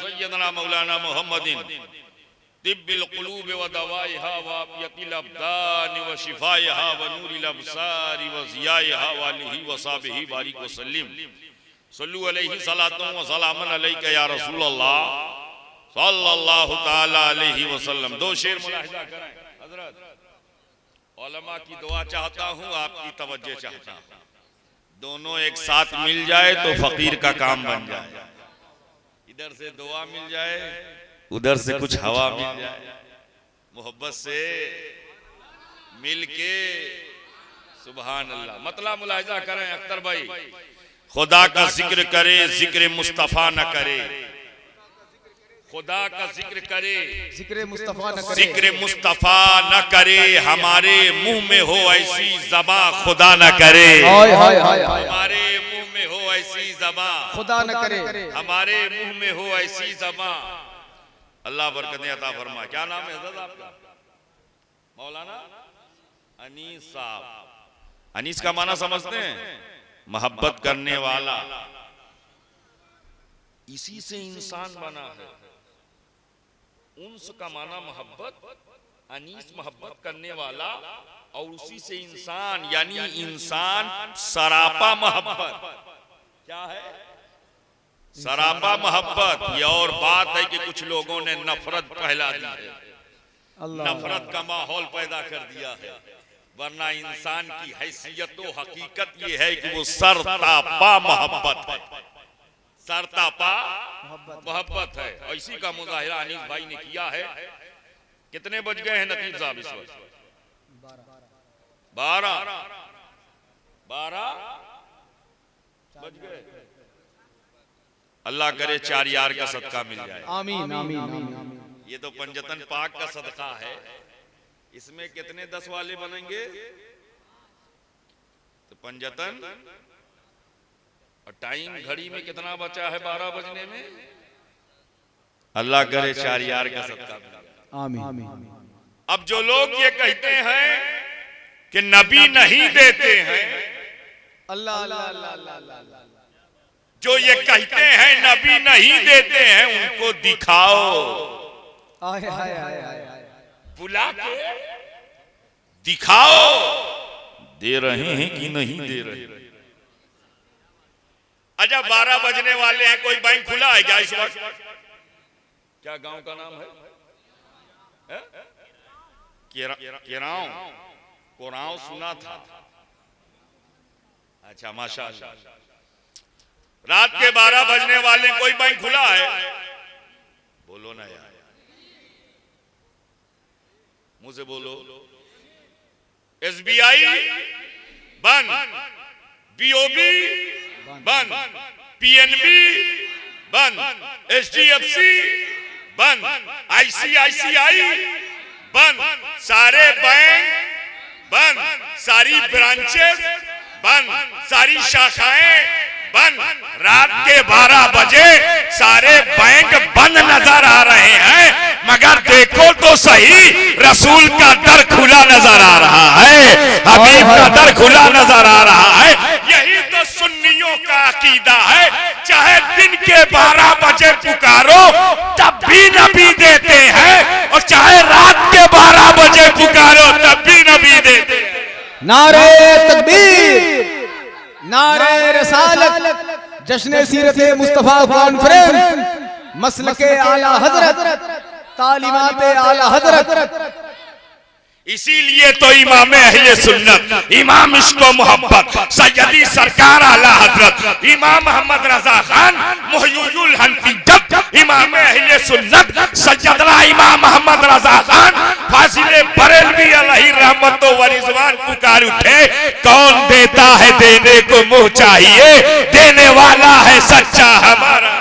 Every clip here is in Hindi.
सय्यदना मौलाना मुहम्मदिन तिब्बिल क़ुलूब व दवाइहा व आफ़ियतिल अब्दान व शिफ़ाइहा व नूरिल अब्सार व ज़ियाइहा व आलिहि व सहाबिहि बारिक व सल्लिम सल्लु अलैहि सलातु व सलामन अलैका या रसूल अल्लाह सल्लल्लाहु तआला अलैहि वसल्लम। दो शेर मुलाहिज़ा करें हज़रत, उलमा की दुआ चाहता हूँ, आपकी तवज्जो चाहता हूँ। दोनों एक साथ मिल जाए तो फकीर का काम बन जाए। इधर से दुआ मिल जाए, उधर से कुछ हवा मिल जाए, मोहब्बत से मिलके सुभान अल्लाह। मतलब मुलाहिज़ा करें अख्तर भाई, खुदा का जिक्र करे जिक्र मुस्तफा न करे, खुदा का जिक्र करे जिक्र मुस्तफा न करे, जिक्र मुस्तफा न करे, हमारे मुंह में हो ऐसी ज़बां खुदा न करे, हमारे मुंह में हो ऐसी ज़बां खुदा न करे, हमारे मुंह में हो ऐसी ज़बां। अल्लाह बरकतें अता फरमा। क्या नाम है हज़रत आपका? मौलाना अनीस साहब। अनीस का माना समझते हैं? मोहब्बत करने वाला। इसी से इंसान बना है। उन्स का माना मोहब्बत, अनीस मोहब्बत करने वाला, और उसी से इंसान यानी इंसान सरापा मोहब्बत। क्या है? सरापा मोहब्बत। ये और बात है कि कुछ लोगों ने नफरत फैला दी है, नफरत का माहौल पैदा कर दिया है, वरना इंसान की हैसियत व हकीकत ये है कि वो सरतापा मोहब्बत है, सरतापा मोहब्बत है। इसी का मुजाहिरा अनीस भाई ने किया है। कितने बज गए हैं नकीब साहब इस वक्त? 12 बज गए। अल्लाह करे चार यार का सदका मिल जाए। आमीन आमीन आमीन। ये तो पंजतन पाक का सदका है। इसमें कितने 10 वाले बनेंगे? तो पंजतन, और टाइम घड़ी में कितना बचा है? 12 बजने में। अल्लाह करे चार यार का सदका मिल जाए। आमीन। अब जो लोग ये कहते हैं कि नबी नहीं देते हैं, अल्लाह अल्लाह अल्लाह अल्लाह, जो ये कहते हैं नबी नहीं देते हैं, उनको दिखाओ, आए हाय हाय हाय, बुला के दिखाओ दे रहे हैं कि नहीं दे रहे। अच्छा 12 बजने वाले हैं, कोई बैंक खुला है क्या इस वक्त? क्या गांव का नाम है? केराव। कोराव सुना था। अच्छा माशाअल्लाह। रात के 12 बजने वाले कोई बैंक खुला है? बोलो ना यार, मुंह से बोलो। SBI बंद, BOB बंद, PNB बंद, HDFC बंद, ICICI बंद, सारे बैंक बंद, सारी ब्रांचेस बंद, सारी शाखाएं बंद। रात के 12 बजे सारे बैंक बंद नजर आ रहे हैं, मगर देखो तो सही, रसूल का दर खुला नजर आ रहा है, हबीब का दर खुला नजर आ रहा है। यही तो सुन्नियों का अकीदा है। चाहे दिन के 12 बजे पुकारो तब भी नबी देते हैं, और चाहे रात के 12 बजे पुकारो तब भी नबी देते हैं। नारे तकबीर, नारे रसालत, जश्न सीरत मुस्तफा कॉन्फ्रेंस, मसलके आला हजरत, तालीमात आला हजरत। इसीलिए तो इमाम अहले सुन्नत, इमाम इश्क़ व मोहब्बत, सैयदी सरकार आला हजरत इमाम मोहम्मद रजा खान मुहय्यिल हनफिय्यत, इमाम अहले सुन्नत सैयदना इमाम मोहम्मद रजा खान फाजिले बरेलवी अलैहि रहमत व रिज़वान पुकार उठे, कौन देता है देने को मुंह चाहिए, देने वाला है सच्चा हमारा,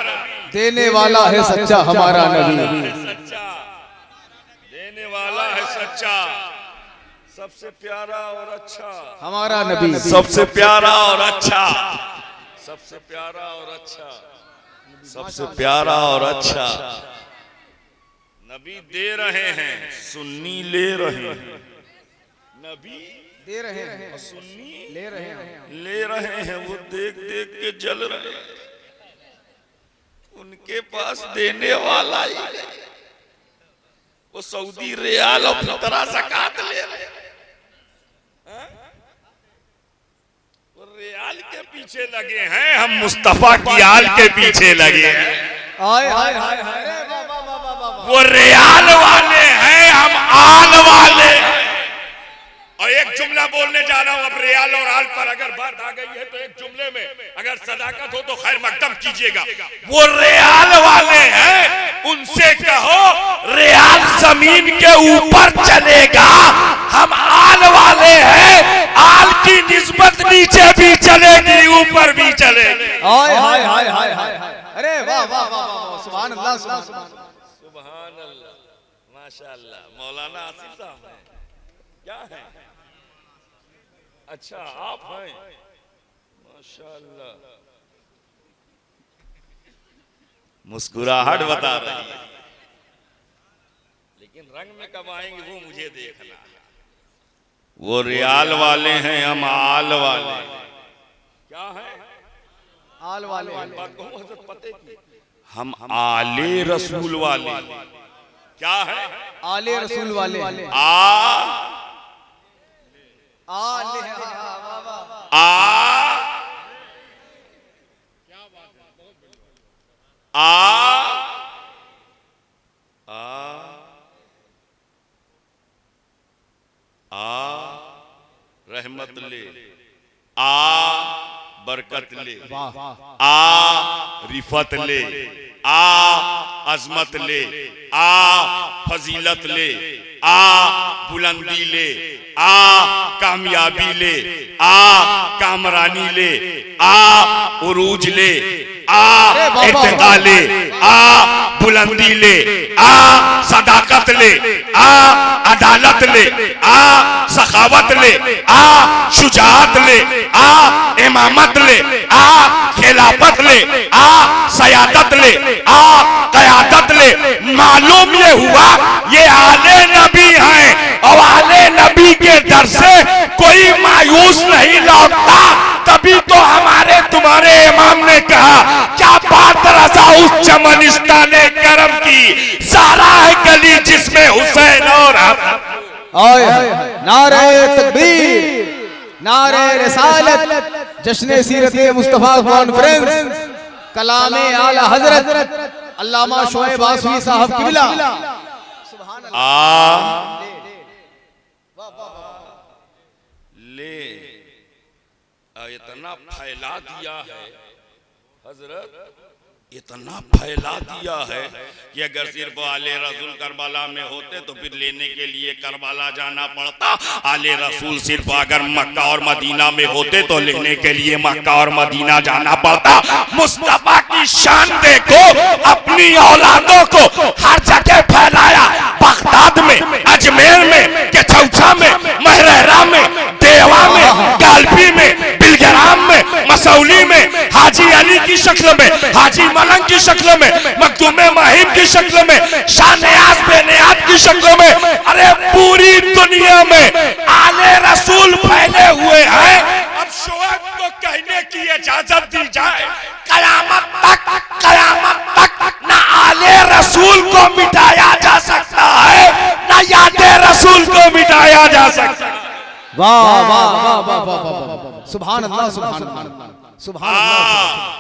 देने वाला है सच्चा हमारा नबी, देने वाला है सच्चा, सबसे प्यारा और अच्छा हमारा नबी, सबसे प्यारा और अच्छा, सबसे प्यारा और अच्छा, सबसे प्यारा और अच्छा नबी दे रहे हैं, सुन्नी ले रहे हैं। नबी दे रहे हैं, सुन्नी ले रहे हैं, ले रहे हैं, वो देख देख के जल रहे हैं। उनके पास देने वाला ही नहीं। वो सऊदी रियाल और फितरा ज़कात ले रहे हैं। वो रियाल के पीछे लगे हैं, हम मुस्तफा की आल के पीछे लगे हैं। हाय हाय हाय हाय, वाह वाह वाह वाह वाह। वो रियाल वाले हैं, हम आल वाले हैं। और एक जुमला बोलने जा रहा हूं अब रियाल और आल पर, अगर बात आ गई है तो एक जुमले में अगर सदाकत हो तो खैर मकदम कीजिएगा। वो रियाल वाले हैं, उनसे कहो रियाल जमीन के ऊपर चलेगा, हम आल वाले हैं, आल की निस्बत नीचे भी चलेगी ऊपर भी चलेगी। हाय हाय हाय हाय हाय, अरे वाह वाह वाह वाह, सुभान अल्लाह सुभान सुभान अल्लाह, माशाअल्लाह। मौलाना आसिफ साहब हैं, क्या है? अच्छा आप हैं, माशाअल्लाह। मुस्कुराहट बता रही है, लेकिन रंग में कब आएंगे वो मुझे देखना है। वो रियाल वाले हैं, हम आल वाले हैं। क्या है? आल वाले, बात कहूं हज़रत पते की, हम आले रसूल वाले। क्या है? आले रसूल वाले, आले, रहमत ले, बरकत ले, रिफत ले, अजमत ले, फजीलत ले, बुलंदी ले, कामयाबी ले, कामरानी ले, उरूज ले, इत्तिका ले, बुलंदी ले, सदाकत ले, अदालत ले, सखावत ले, शुजाअत ले, इमामत ले, खिलाफत ले, सयादत ले, क़यादत ले। मालूम ये हुआ ये आले नबी हैं, और आले नबी के दर से कोई मायूस नहीं लौटता। तभी तो हमारे तुम्हारे इमाम ने कहा क्या बात रजा उस चमनिस्ताने करम की, सारा है गली जिसमें हुसैन और नारे तकबीर, नारे रिसालत, जश्न सीरत मुस्तफा कॉन्फ्रेंस, कलामे आला हजरत अल्लामा शोएब आसवी साहब किबला। ले इतना फैला दिया है हजरत, इतना फैला दिया है कि अगर सिर्फ आले रसूल करबला में होते तो फिर लेने के लिए करबला जाना पड़ता। आले रसूल सिर्फ अगर मक्का और मदीना में होते तो लेने के लिए मक्का और मदीना जाना पड़ता। मुस्तफा की शान देखो, अपनी औलादों को हर जगह फैलाया, बगदाद में, अजमेर में, केचौछा में, महरहरा में, देवा में, गालपी में, बिलग्राम में, मसौली में, हाजी अली की शक्ल में, हाजी मलंग की शक्ल में, मखदूमे महिम की शक्ल में, शाहनियाज बेनियाज की शक्ल में, अरे पूरी दुनिया में आले रसूल फैले हुए हैं। अब शोएब को कहने की इजाजत दी जाए, कयामत तक ना आले रसूल को मिटाया जा सकता है, ना यादे रसूल को मिटाया जा सकता है। वाह वाह वाह वाह वाह, सुभान अल्लाह सुभान अल्लाह सुभान अल्लाह।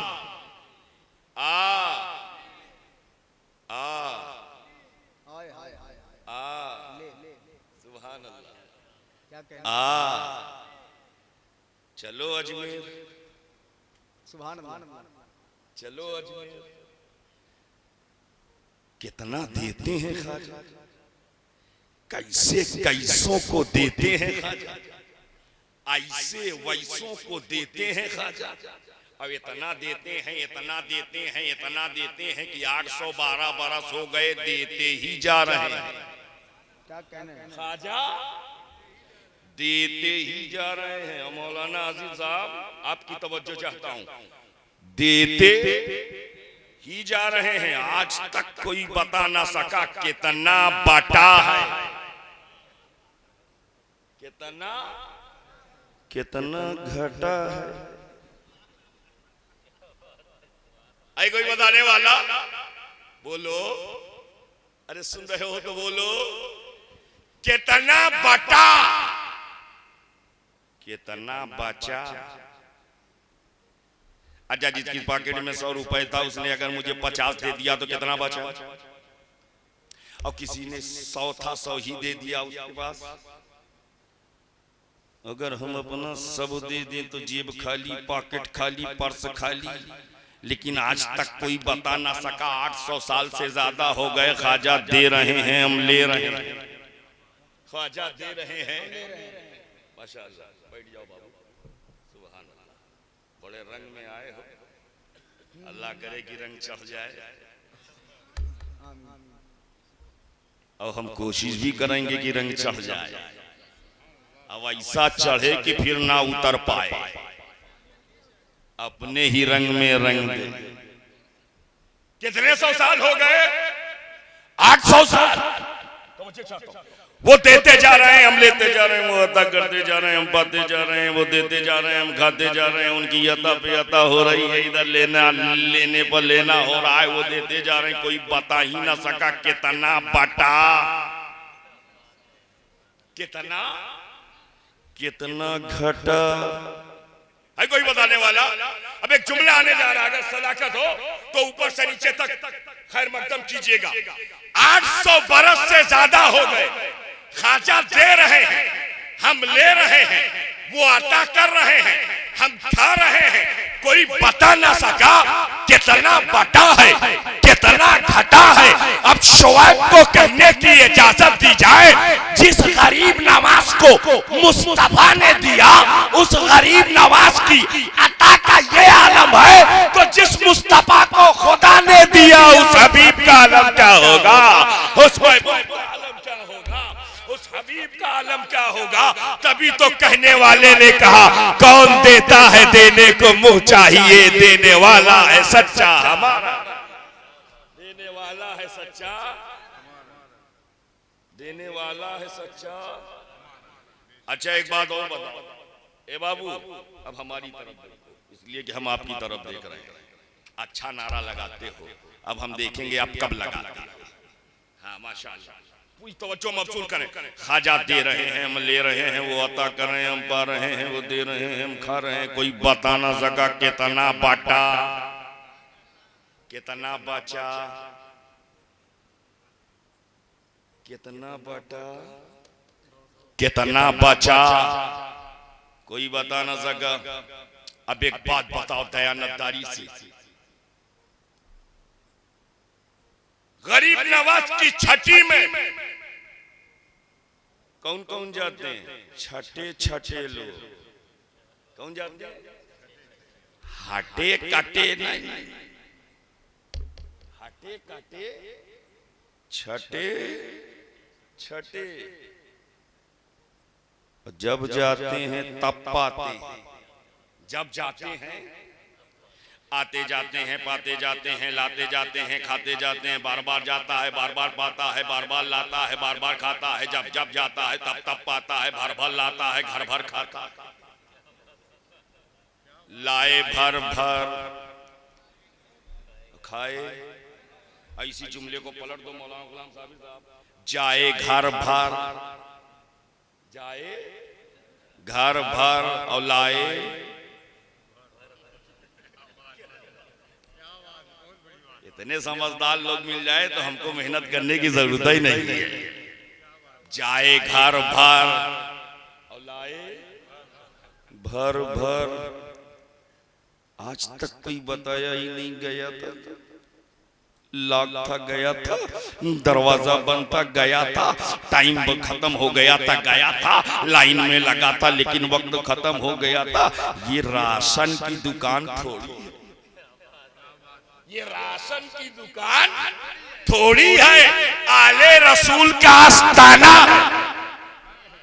चलो अजमेर, सुभान अल्लाह, चलो अजमेर। कितना देते हैं खाजा, कैसे कैसों को देते हैं खाजा, ऐसे वैसों को देते हैं खाजा। अब इतना देते हैं, इतना देते हैं, इतना देते हैं कि 812 बरस हो गए देते ही जा रहे हैं। क्या कहने हैं खाजा देते ही जा रहे हैं। मौलाना आसिफ साहब आपकी तवज्जो चाहता हूं, देते ही जा रहे हैं। आज तक कोई बता ना सका कितना बटा है, कितना घटा है। आई कोई बताने वाला? बोलो, अरे सुन रहे हो तो बोलो। कितना बटा, कितना बचा? अच्छा, जिसकी पॉकेट में 100 रुपए था उसने अगर मुझे 50 दे दिया तो कितना बचा? और किसी ने 100 था 100 ही दे दिया उसके पास। अगर हम अपना सब दे दें तो जेब खाली, पॉकेट खाली, पर्स खाली। लेकिन आज तक कोई बता ना सका। 800 साल से ज्यादा हो गए, ख्वाजा दे रहे हैं, हम ले रहे हैं। ख्वाजा दे रहे हैं। माशाअल्लाह, बैठ जाओ बाबू। सुभान अल्लाह, बड़े रंग में आए हो। अल्लाह करे कि रंग चढ़ जाए। और हम कोशिश भी करेंगे कि रंग चढ़ जाए। अब ऐसा चढ़े कि फिर ना उतर पाए, अपने ही रंग में रंग दे। कितने 100 साल हो गए? 800 साल। वो देते जा रहे हैं, हम लेते जा रहे हैं। वो अता करते जा रहे हैं, हम पाते जा रहे हैं। वो देते जा रहे हैं, हम खाते जा रहे हैं। उनकी अता पे अता हो रही है। इधर लेने पर लेना हो रहा है। वो देते जा रहे हैं। कोई बता ही ना सका कितना बटा, कितना कितना घटा। है कोई बताने वाला? अब एक जुमला आने जा रहा है। अगर सलाकत हो तो ऊपर से नीचे तक खैर मकदम कीजिएगा। 800 बरस से ज्यादा हो गए, ख्वाजा दे रहे हैं, हम ले रहे हैं। वो अता कर रहे हैं, हम खा रहे हैं। कोई बता ना सका कितना बटा है, कितना घटा है। अब शुआइब को कहने की इजाजत दी जाए, जिस गरीब नवाज को मुस्तफा ने दिया, उस गरीब नवाज की अता का ये आलम है, तो जिस मुस्तफा को खुदा ने दिया, उस हबीब का आलम क्या होगा? उस हबीब का आलम क्या होगा? तभी तो कहने वाले ने कहा, कौन देता है देने को मुंह चाहिए, देने वाला है सच्चा हमारा। देने वाला है सच्चा, देने वाला है सच्चा। अच्छा, एक बात और बताओ ए बाबू, अब हमारी तरफ देखो, इसलिए कि हम आपकी तरफ देख रहे हैं। अच्छा नारा लगाते हो, अब हम देखेंगे आप कब लगाते हो। हाँ माशाअल्लाह, पूरी तवज्जो मबसूल करें। ख्वाजा दे रहे हैं, हम ले रहे हैं। वो अता कर रहे हैं, हम पा रहे हैं। वो दे रहे हैं, हम खा रहे हैं। कोई बता ना सका कितना बाटा, कितना बचा, कितना बटा, कितना बचा। कोई बता ना सका। अब एक बात बताओ दयानतदारी से, गरीब नवाज की छठी में कौन कौन जाते हैं? छठे छठे लोग। कौन जाते हैं? हटे कटे नहीं, हटे कटे छठे छठे। जब जाते हैं तब पाते हैं। जब जाते हैं, आते जाते हैं, पाते जाते हैं, लाते जाते हैं, खाते जाते हैं। बार बार जाता है, बार बार पाता है, बार बार लाता है, बार बार खाता है। जब जब जाता है तब तब पाता है, भर भर लाता है, घर भर खाता है। लाए भर भर खाए। ऐसी जुमले को पलट दो मौलाना गुलाम साहब। जाए घर भर, जाए घर भर और लाए। इतने समझदार लोग मिल जाए तो हमको मेहनत करने की जरूरत ही नहीं है। जाए घर भर और लाए भर भर। आज तक कोई बताया ही नहीं गया था। लॉक था गया था, दरवाजा बंद था गया था, टाइम खत्म हो गया था गया था, लाइन में लगा था लेकिन वक्त खत्म हो गया था। ये राशन की दुकान थोड़ी, ये राशन की दुकान थोड़ी है। आले रसूल का आस्ताना,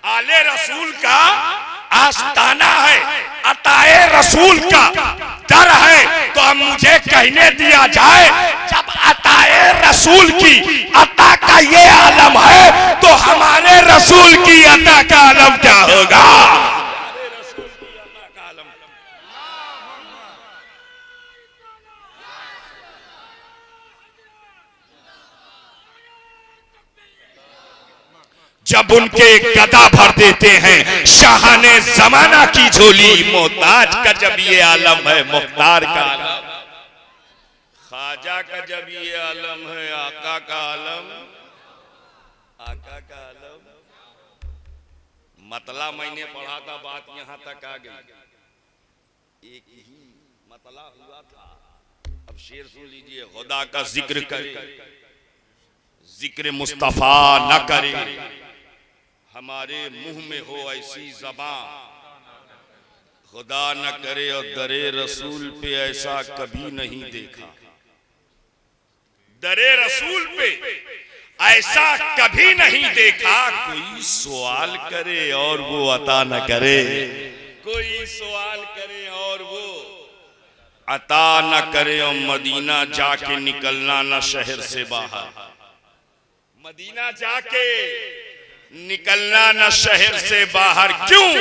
आले रसूल का आस्ताना है। अताए रसूल का डर है तो अब मुझे कहने दिया जाए, जब अताए रसूल की अता का ये आलम है तो हमारे रसूल की अता का आलम क्या होगा? जब उनके गदा भर देते हैं शाहाने जमाना की झोली। मोहताज का जब ये आलम है, मुख्तार का आलम, ख्वाजा का जब ये आलम है, आका का आलम, आका का आलम। मतला मैंने पढ़ा था, बात यहां तक आ गई। एक ही मतला हुआ था। अब शेर सुन लीजिए। खुदा का जिक्र करे, जिक्र मुस्तफा न करे, हमारे मुंह में हो ऐसी जबान, खुदा न करे और दरे रसूल पे ऐसा कभी नहीं देखा। दरे रसूल पे ऐसा कभी नहीं देखा। कोई सवाल करे और वो अता न करे, कोई सवाल करे और वो अता न करे। और मदीना जाके निकलना न शहर से बाहर, मदीना जाके निकलना न शहर से बाहर। क्यों?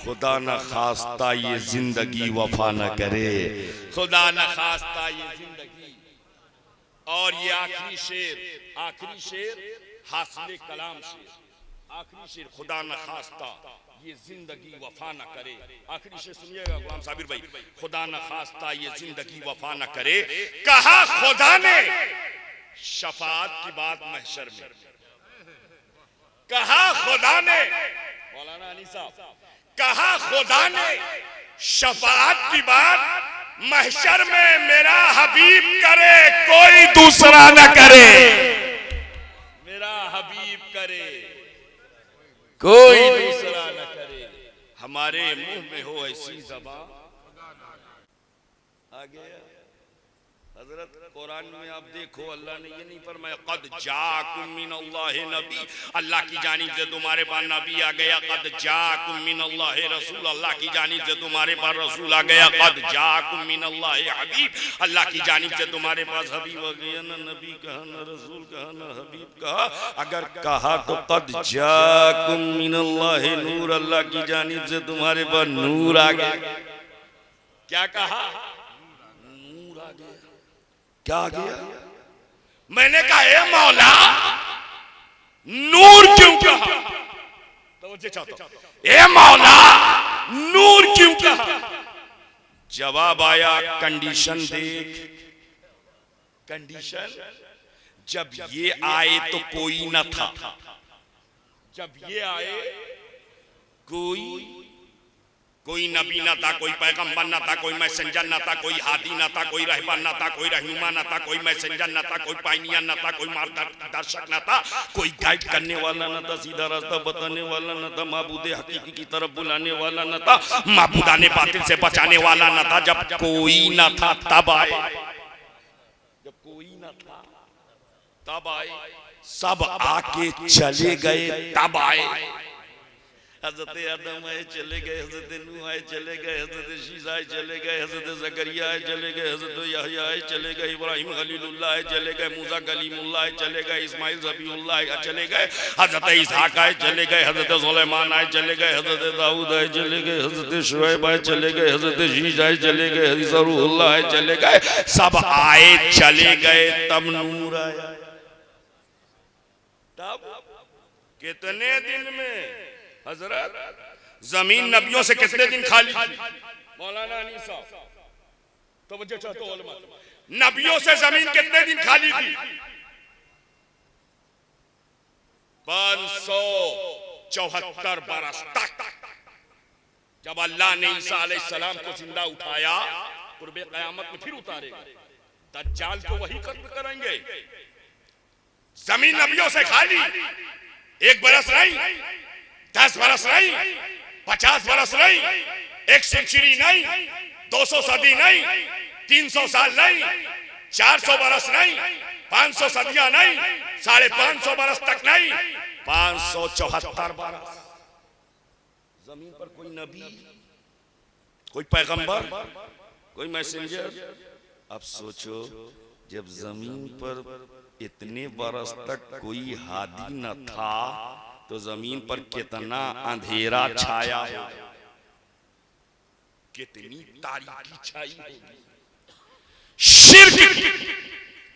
खुदा न खास्ता ये जिंदगी वफा न करे, खुदा न खास्ता ये जिंदगी। और ये आखिरी शेर, आखिरी शेर हासिल कलाम शेर, आखिरी शेर, खुदा न खास्ता ये जिंदगी वफा न करे। आखिरी शेर सुनिएगा गुलाम साबिर भाई। खुदा न खास्ता ये जिंदगी वफा न करे, कहा खुदा ने शफाअत की बात महशर में, कहा खुदा ने, मौलाना अली साहब, कहा खुदा ने शफाअत की बात महशर में। मेरा हबीब करे, कोई दूसरा न करे, मेरा हबीब करे, कोई दूसरा न करे। हमारे मुंह में हो ऐसी ज़बान। आ गया हजरत कुरान में आप देखो, अल्लाह ने ये नहीं फरमाया कद जाकुम मिनल्लाहि नबी, अल्लाह की जानिब से तुम्हारे पास नबी आ गया। कद जाकुम मिनल्लाहि रसूल, अल्लाह की जानिब से तुम्हारे पास रसूल आ गया। कद जाकुम मिनल्लाहि हबीब, अल्लाह की जानिब से तुम्हारे पास हबीब आ गया। ना नबी कहा, ना रसूल कहा, ना हबीब कहा। अगर कहा तो कद जाकुम मिनल्लाहि नूर, अल्लाह की जानिब से तुम्हारे पास नूर आ गया। क्या कहा? नूर आ गया। क्या आ गया? मैंने कहा ए मौला नूर क्यों कहा? तो चाहता ए मौला नूर क्यों कहा? जवाब आया कंडीशन देख, कंडीशन। जब ये आए तो कोई न था, जब ये आए कोई नबी ना था, कोई पैगंबर ना था, कोई मैसेंजर ना था, कोई हादी ना था, कोई रहबर ना था, कोई रहनुमा ना था, कोई मैसेंजर ना था, कोई पायनियर ना था, कोई मार्गदर्शक ना था, कोई गाइड करने वाला ना था, सीधा रास्ता बताने वाला ना था, माबूदे हकीकी की तरफ बुलाने वाला ना था, माबूदाने बातिल से बचाने वाला ना था। जब कोई ना था तब आए, जब कोई ना था तब आए। सब आके चले गए तब आए। हज़रत आदम आए चले गए, हज़रत नूह आए चले गए, हज़रत शीशा आए चले गए, हज़रत ज़करिया आए चले गए, हज़रत यहया आए चले गए, इब्राहिम खलीलुल्लाह आए चले गए, मूसा कलीमुल्लाह आए चले गए, इस्माइल ज़बीहुल्लाह आए चले गए, हज़रत इसहाक़ आए चले गए, हज़रत सुलेमान आए चले गए, हज़रत दाऊद आए चले गए, हज़रत शुएब आए चले गए, हज़रत शीश आए चले गए, हज़रत रूहुल्लाह आए चले गए। सब आए चले गए तब नूर आया। तब कितने दिन में हजरत जमीन नबियों से कितने दिन खाली थी? मौलाना अली साहब तवज्जो चाहते हो उलमा, नबियों से जमीन कितने दिन खाली थी? 574 बरस तक। जब अल्लाह ने ईसा अलैहिस्सलाम को जिंदा उठाया, कुर्बे क़यामत में फिर उतारेगा, दज्जाल को वही कत्ल करेंगे। जमीन नबियों से खाली, 1 बरस नहीं, 10 बरस नहीं, 50 बरस नहीं, 1 सेंचुरी नहीं, 200 सदी नहीं, 300 साल नहीं, 400 बरस नहीं, 500 सदियां नहीं, 550 बरस तक नहीं, 574 बरस। जमीन पर कोई नबी, कोई पैगंबर, कोई मैसेंजर। अब सोचो जब जमीन पर इतने बरस तक कोई हादी न था तो जमीन पर कितना अंधेरा छाया हो, कितनी तारीकी छाई होगी। शिर्क,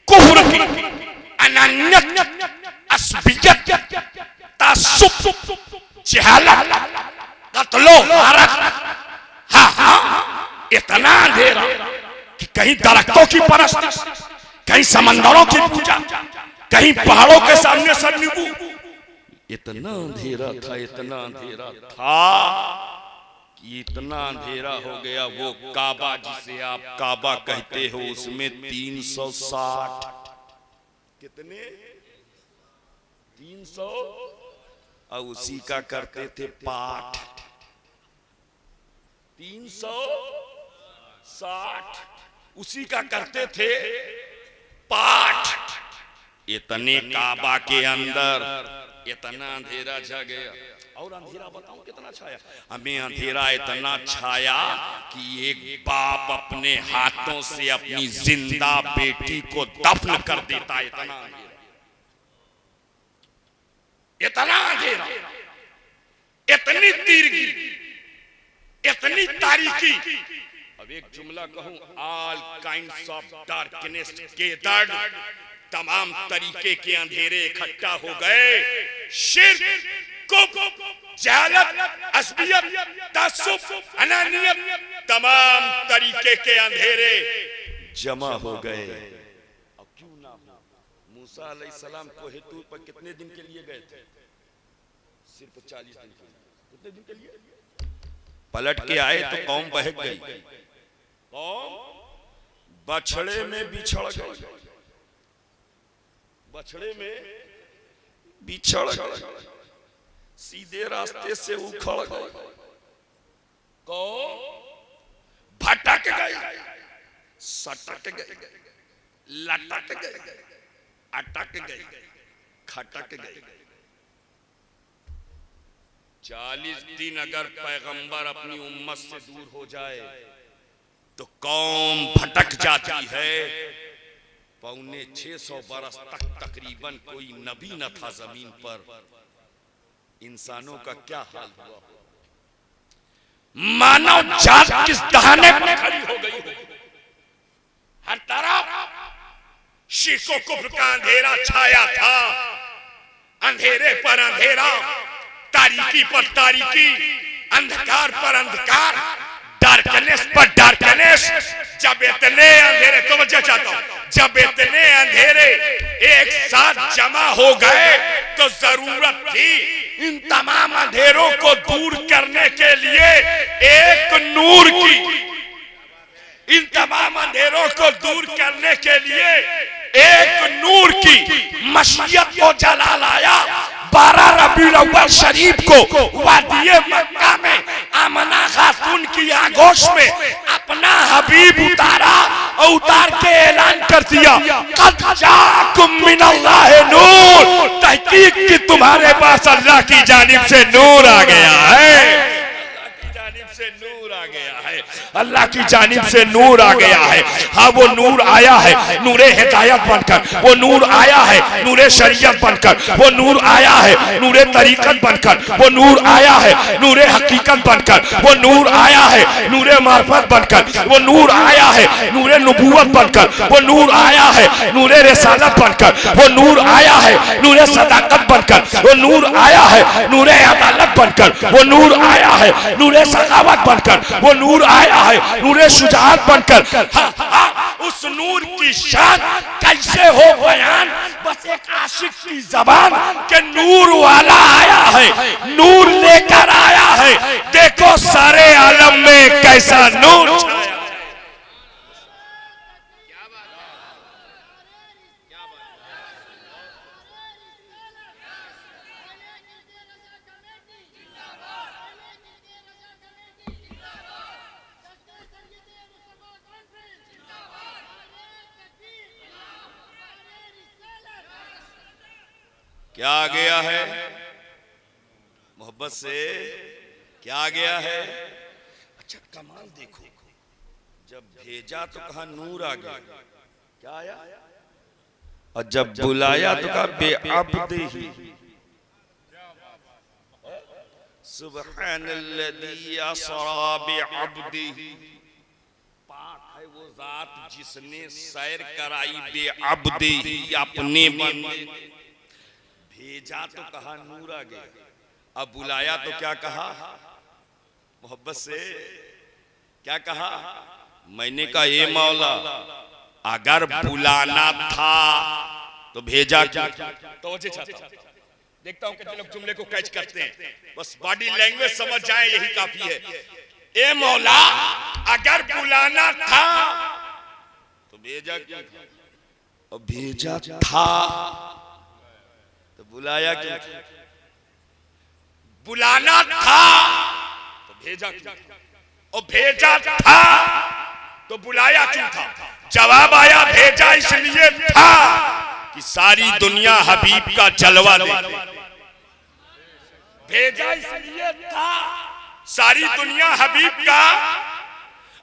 कुफ्र की अनन्यत, अस्बियत, तासुब जहालत, कत्लो गारत, हाँ इतना अंधेरा कि कहीं दरख्तों की परस्तिश, कहीं समंदरों की पूजा, कहीं पहाड़ों के सामने सर नींबू। इतना अंधेरा था, इतना अंधेरा था कि इतना अंधेरा हो गया। वो काबा जिसे आप काबा कहते हो, उसमें 360 कितने 300 और उसी का करते थे पाठ 360 उसी का करते थे पाठ। इतने काबा के अंदर इतना अंधेरा छा गया। और अंधेरा बताऊं कितना छाया? हमें अंधेरा इतना छाया कि एक बाप अपने हाथों से अपनी जिंदा बेटी को दफन कर देता। इतना अंधेरा, इतना अंधेरा, इतनी तिरगी, इतनी तारीकी। अब एक जुमला कहूं, all kinds of darkness gathered, तमाम तरीके के अंधेरे इकट्ठा हो गए। शिर्क, कुफ्र, जहालत, असबियत, तअस्सुब, अनानियत, तमाम तरीके के अंधेरे जमा हो गए। अब क्यों ना हो? मूसा अलैहिस्सलाम कोहे तूर पर कितने दिन के लिए गए थे? सिर्फ 40 दिन के लिए। कितने दिन के लिए? पलट के आए तो कौम बहक गई, कौम बछड़े में बिछड़ गई, बछड़े में बिछड़ गई, सीधे रास्ते से उखड़ गई, कौम भटक गई, सटक गई, लटक गई, अटक गई, खटक गई। 40 दिन अगर पैगंबर अपनी उम्मत से दूर हो जाए तो कौम भटक जाती है। 650 बरस तक तकरीबन कोई नबी न था जमीन पर। इंसानों का क्या हाल हुआ? मानव जात किस दहाने पर खड़ी हो गई हो। हर तरफ शिर्क व कुफ्र का अंधेरा छाया था। अंधेरे पर अंधेरा, तारीकी पर तारीकी, अंधकार पर अंधकार, डार्कनेस पर डार्कनेस। जब इतने अंधेरे, तो वजह चाहता हूं, जब इतने अंधेरे एक साथ जमा हो गए तो जरूरत थी इन तमाम अंधेरों को दूर करने के लिए एक नूर की। इन तमाम अंधेरों को दूर करने के लिए एक नूर की मशीयत को जला लाया। 12 रबीउल अव्वल शरीफ को वादिये मक्का में आमना खातून की आगोश में अपना हबीब उतारा और उतार के ऐलान कर दिया, कद जाकुम मिनल्लाहि नूर, तहकीक कि तुम्हारे पास अल्लाह की जानिब से नूर आ गया है। नूर आ गया है, अल्लाह की जानिब से नूर आ गया है। हाँ, वो नूर आया है नूरे हिदायत बनकर, वो नूर आया है नूरे शरीयत बनकर, वो नूर आया है नूरे तरीकत बनकर, वो नूर आया है नूरे हकीकत बनकर, वो नूर आया है नूरे मार्फत बनकर, वो नूर आया है नूरे नबूवत बनकर, वो नूर आया है नूरे रिसालत बनकर, वो नूर आया है नूरे सदाकत बनकर, वो नूर आया है नूरे अदालत बनकर, वो नूर आया है नूरे सखावत बनकर, वो नूर आया है नूरे शुजाअत बनकर। उस नूर की शान कैसे हो बयान? बस एक आशिक की जबान के नूर वाला आया है, नूर लेकर आया है। देखो सारे आलम में कैसा नूर छाया। क्या आ गया है? मोहब्बत से क्या आ गया है? अच्छा कमाल देखो, जब भेजा तो कहा नूर आ गया, क्या आया? और जब बुलाया तो कहा बेअब्दिही, सुब्हानल्लज़ी असरा बेअब्दिही। पाक है वो जात जिसने सैर कराई बेअब्दिही, अपने बंदे। भेजा तो कहा नूर आ गया, अब बुलाया तो क्या कहा, मोहब्बत से क्या कहा, मैंने कहा ए मौला अगर बुलाना था तो भेजा क्यों। तो देखता हूं कितने लोग जुमले को कैच करते हैं, बस बॉडी लैंग्वेज समझ जाए यही काफी है। ए मौला अगर बुलाना था तो भेजा क्यों, और भेजा था तो बुलाया क्यों, बुलाना था तो भेजा क्यों, और भेजा था तो बुलाया क्यों था। जवाब आया भेजा इसलिए था कि सारी दुनिया हबीब का जलवा देखे। भेजा इसलिए था सारी दुनिया हबीब का,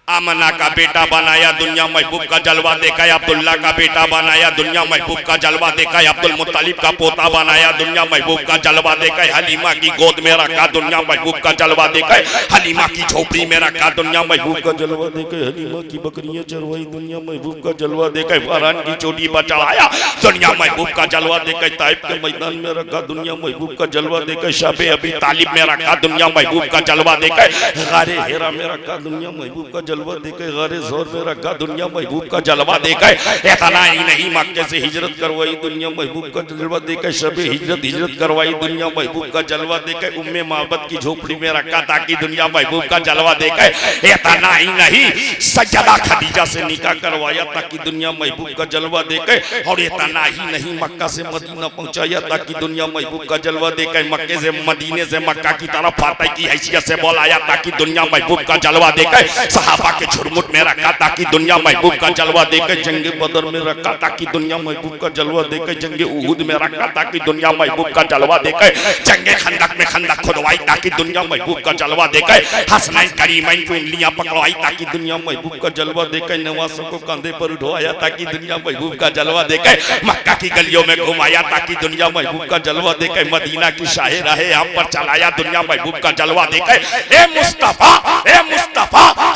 आमना का बेटा बनाया दुनिया महबूब का जलवा देखा, अब्दुल्ला का बेटा बनाया दुनिया महबूब का जलवा देखा, अब्दुल मुत्तलिब का पोता बनाया दुनिया महबूब का जलवा देखा, हलीमा की गोद में रखा दुनिया महबूब का जलवा देखा, हलीमा की झोपड़ी में रखा दुनिया महबूब का जलवा देखा, हलीमा की बकरियां चरवाई दुनिया महबूब का जलवा देखा, फरहान की चोटी पर चढ़ाया दुनिया महबूब का जलवा देखा, ताइफ के मैदान में रखा दुनिया महबूब का जलवा देखा, शबे अबी तालिब में रखा दुनिया महबूब का जलवा देखा, गारे हेरा में रखा दुनिया महबूब का जलवा देखे, गारे ज़ोर में रखा दुनिया महबूब का जलवा देखे। इतना ही नहीं मक्के से हिजरत करवाई दुनिया महबूब का जलवा देखे, शबे हिजरत करवाई दुनिया महबूब का जलवा देखे, उम्मे मोहब्बत की झोपड़ी में रखा ताकि दुनिया महबूब का जलवा देखे। इतना ही नहीं सैयदा खदीजा से निकाह करवाया ताकि दुनिया महबूब का जलवा देखे, और इतना ही नहीं मक्का से मदीना पहुंचाया ताकि दुनिया महबूब का जलवा देखे, मक्के से मदीने से मक्का की तरफ फातह की हैसियत से बुलाया ताकि दुनिया महबूब का जलवा देखे, सहाबा के झुरमुट में रखा ताकि दुनिया महबूब का जलवा देके, जंगे बदर में रखा ताकि दुनिया महबूब का जलवा देके, जंगे उहुद में रखा ताकि दुनिया महबूब का जलवा देके, जंगे खंदक में खंदक खुदवाई ताकि दुनिया महबूब का जलवा देके, हसनैन करीमैन को उंगलियां पकड़वाई ताकि दुनिया महबूब का जलवा देके, नवासों को कंधे पर उठवाया ताकि दुनिया महबूब का जलवा देके, मक्का की गलियों में घुमाया ताकि दुनिया महबूब का जलवा देके, मदीना की शाहे राहे आप पर चलाया दुनिया महबूब का जलवा देके। ए मुस्तफा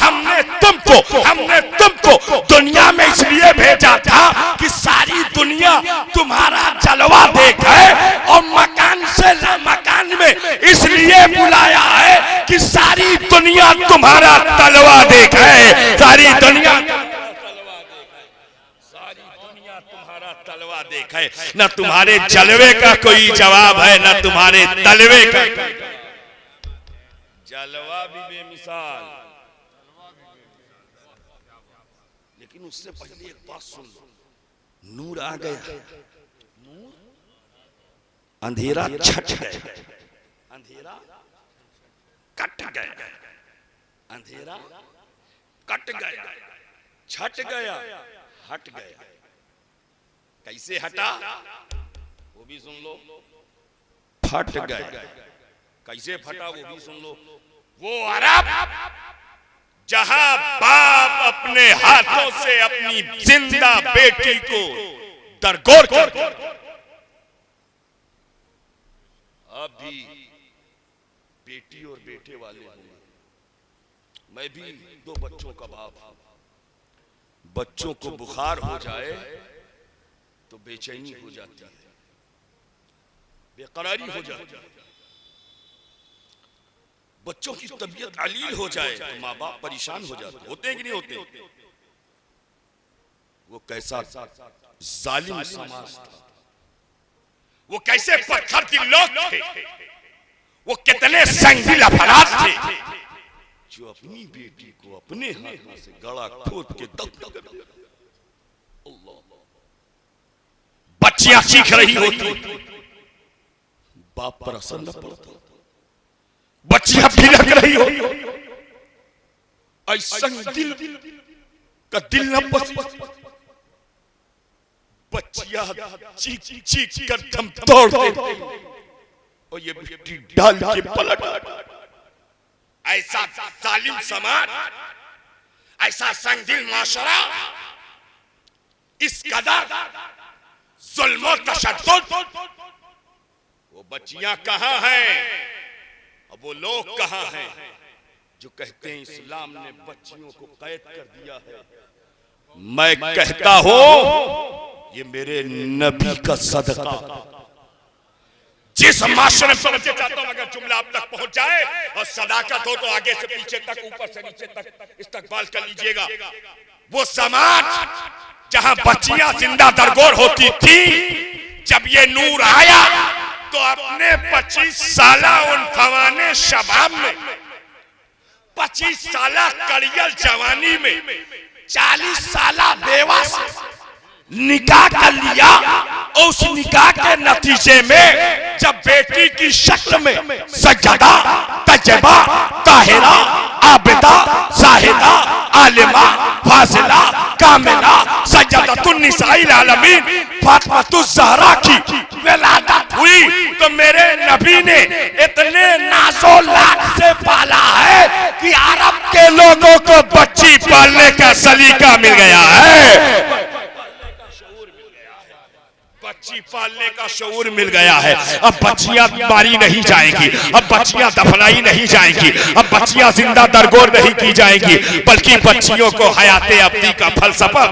हमने तुमको दुनिया में इसलिए भेजा था कि सारी दुनिया तुम्हारा जलवा देखे, और मकान में इसलिए बुलाया है कि सारी दुनिया तुम्हारा तलवा देखे, सारी दुनिया तुम्हारा तलवा देखे। न तुम्हारे जलवे का कोई जवाब है, न तुम्हारे तलवे का। जलवा भी बेमिसाल, लेकिन उससे पहले एक बात सुन लो, नूर आ गया, अंधेरा छट गया, अंधेरा कट गया, अंधेरा कट गया, छट गया, हट गया। कैसे हटा वो भी सुन लो, फट गया। कैसे फटा वो भी सुन लो। वो अरब जहां बाप अपने हाथों से अपनी जिंदा बेटी को दरगोर कर, अब भी बेटी और बेटे वाले होंगे। मैं भी 2 बच्चों का बाप हूं। बच्चों को बुखार हो जाए तो बेचैनी हो जाती है, बेकरारी हो जाती है। बच्चों की तबीयत अलील हो जाए तो माँ बाप परेशान हो जाते होते हैं कि नहीं होते। वो कैसा जालिम समाज था, वो कैसे पत्थर के लोग थे, वो कितने संगीन अफराद थे जो अपनी बेटी को अपने हाथों से गला खोद के दफन कर दिया। बच्चियां चीख रही होती, बाप पर असर न पड़ता। बच्चियां बिलख रही हो, ऐसा दिल का दिल न बस। बच्चियां चीख चीख कर दम तोड़ देती, और ये बेटी डाल के पलट। ऐसा जालिम समाज, ऐसा संगीन माशरा, इस कदर जुल्म और तशद्दुद। वो बच्चियां कहां हैं, अब वो लोग कहां हैं जो कहते हैं इस्लाम ने बच्चियों को कैद कर दिया है। मैं कहता हूं ये मेरे नबी का सदका। जिस माशरे में समझे चाहता हूं अगर जुमला आप तक पहुंच जाए और सदाकत हो तो आगे से पीछे तक ऊपर से नीचे तक इस्तकबाल कर लीजिएगा। वो समाज जहां बच्चियां जिंदा दरगोर होती थी, जब ये नूर आया तो अपने 25 साला उन फवाने शबाब में, 25 साला कड़ियल जवानी में 40 साला बेवा से निकाह कर लिया। और उस निकाह के नतीजे में जब बेटी की शक्ल में सज्जदा, तजबा, ताहिरा, आबिदा, साहिदा, आलिमा, फाजिला, कामिला, सज्जदतुन निसाइल आलमीन फातिमातुज़ ज़हरा की विलादत हुई तो मेरे नबी ने इतने नाज़ो लाड से पाला है कि अरब के लोगों को बच्ची पालने का सलीका मिल गया है, बच्ची पालने का शऊर मिल गया है। अब बच्चियां मारी नहीं जाएंगी, अब बच्चियां दफनाई नहीं जाएंगी, अब बच्चियां जिंदा दरगोर नहीं की जाएंगी, बल्कि बच्चियों को हयाते अब्दी का फलसफा,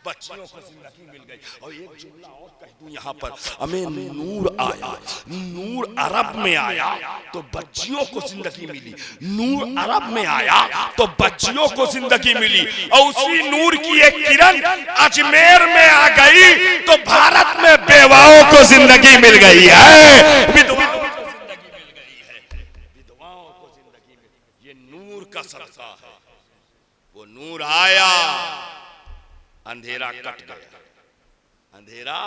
बच्चियों को जिंदगी मिल गई। और एक जुमला और कह दूं यहाँ पर, हमें नूर आया, नूर अरब में आया तो बच्चियों को जिंदगी मिली, नूर अरब में आया तो बच्चियों को जिंदगी मिली। और उसी नूर की एक किरण अजमेर में आ गई तो भारत में बेवाओं को जिंदगी मिल गई है, विधवाओं को जिंदगी मिल गई है, विधवाओं को जिंदगी मिल। ये नूर का सदका है। वो नूर आया, अंधेरा कट गया, अंधेरा,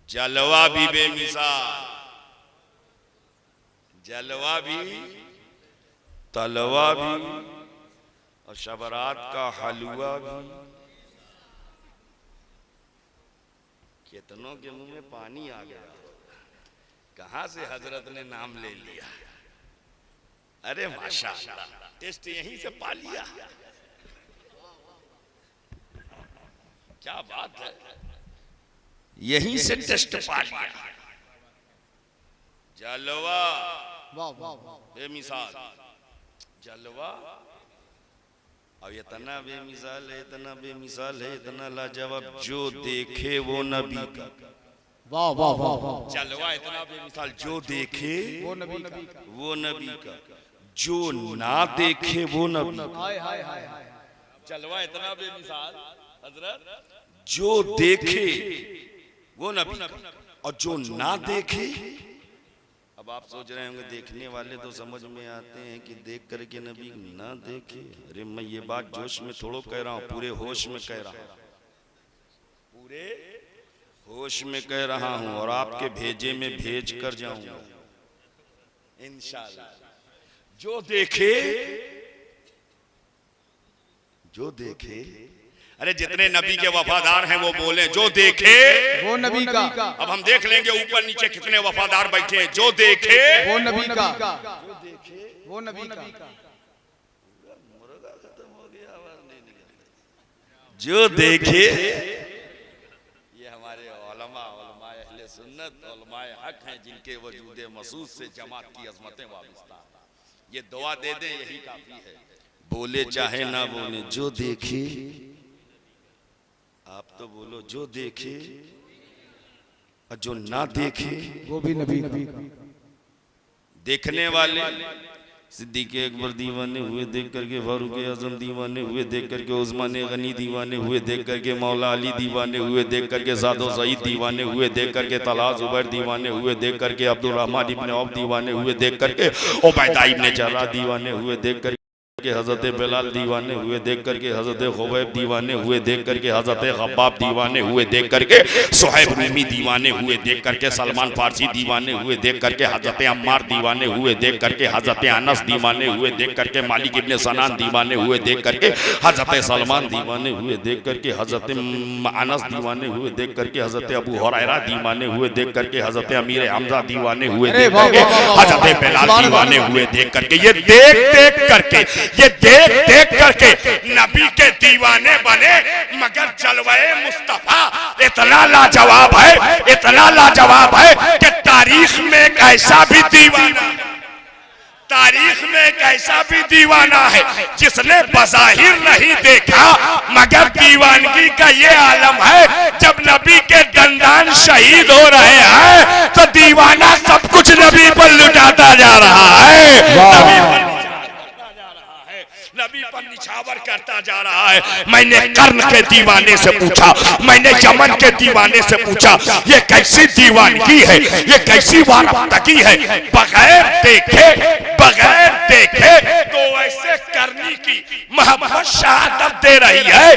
जलवा भी बेमिसाल, जलवा भी, तलवा भी, और शबरात का हलवा भी। कितनों के मुंह में पानी आ गया, कहां से हजरत ने नाम ले लिया। अरे माशाअल्लाह, टेस्ट यहीं से पा लिया, क्या बात है, यहीं से टेस्ट पा लिया। जलवा बेमिसाल, जलवा, और इतना बेमिसाल है, इतना बेमिसाल है, इतना लाजवाब, जो देखे वो नबी का। वाह वाह वाह, जलवा इतना बेमिसाल, जो देखे वो नबी का, जो ना देखे वो नबी का। जलवा इतना बेमिसाल हजरत, जो देखे वो नबी का और जो ना देखे। अब आप सोच रहे होंगे देखने वाले तो समझ में आते हैं कि देख करके नबी ना देखे। अरे मैं ये बात जोश में थोड़ो कह रहा हूँ, पूरे होश में कह रहा हूँ, पूरे होश में कह रहा हूँ, और आपके भेजे में भेज कर जाऊंगा इंशाअल्लाह। जो देखे, जो देखे, अरे जितने नबी के वफादार हैं वो बोले जो देखे वो नबी का। अब हम देख लेंगे ऊपर नीचे कितने वफादार बैठे हैं। जो देखे वो नबी का, जो देखे वो नबी का। मुर्गा खत्म हो गया, आवाज नहीं निकल। जो देखे, ये हमारे उलमा, उलमाए अहले सुन्नत, उलमाए हक हैं, जिनके वजूद महसूस से जमात की अजमतें वाबस्ता। ये दुआ दे दें यही काफी है, बोले चाहे ना बोले। जो देखे, आप तो बोलो जो देखे, और जो ना देखे वो भी नबी का। देखने वाले सिद्दीक़ अकबर दीवाने हुए देख करके, फारूक आज़म दीवाने हुए देख करके, उस्मान गनी दीवाने हुए देख करके, मौला अली दीवाने हुए देख करके, सादो सईद दीवाने हुए देख करके, तलहा ज़ुबैर दीवाने हुए देख करके, अब्दुल रहमान इब्न औफ दीवाने हुए देख करके, उबैदा इब्न जर्राह दीवाने हुए देख करके, हजरत बिलाल दीवाने हुए देख करके, हजरत खुबैब दीवाने हुए देख करके, हजरत खब्बाब दीवाने हुए देख करके, सुहैब रूमी दीवाने हुए देख करके, सलमान फारसी दीवाने हुए देख करके, हजरत अम्मार दीवाने हुए देख करके, हजरत अनस दीवाने हुए देख करके, मालिक इब्न सनान दीवाने हुए देख करके, हजरत सलमान दीवाने हुए देख करके, हजरत अनस दीवाने हुए देख करके, हजरत अबू हुरैरा दीवाने हुए देख करके, हजरत अमीर हमजा दीवाने हुए देख करके, हजरत बिलाल दीवाने हुए देख करके, ये देख देख करके, ये देख देख करके नबी के दीवाने बने। मगर जलवाए मुस्तफा इतना लाजवाब है, इतना लाजवाब है कि तारीख में एक ऐसा भी दीवाना, तारीख में एक ऐसा भी दीवाना है जिसने बज़ाहिर नहीं देखा, मगर दीवानगी का ये आलम है। जब नबी के दंदान शहीद हो रहे रहा है, नबी पर निछावर करता जा रहा है। मैंने कर्ण के दीवाने से पूछा, मैंने यमन के दीवाने से पूछा, ये कैसी दीवानगी है, ये कैसी वारफ्तगी है, बगैर देखे तो ऐसे करने की मोहब्बत शहादत दे रही है।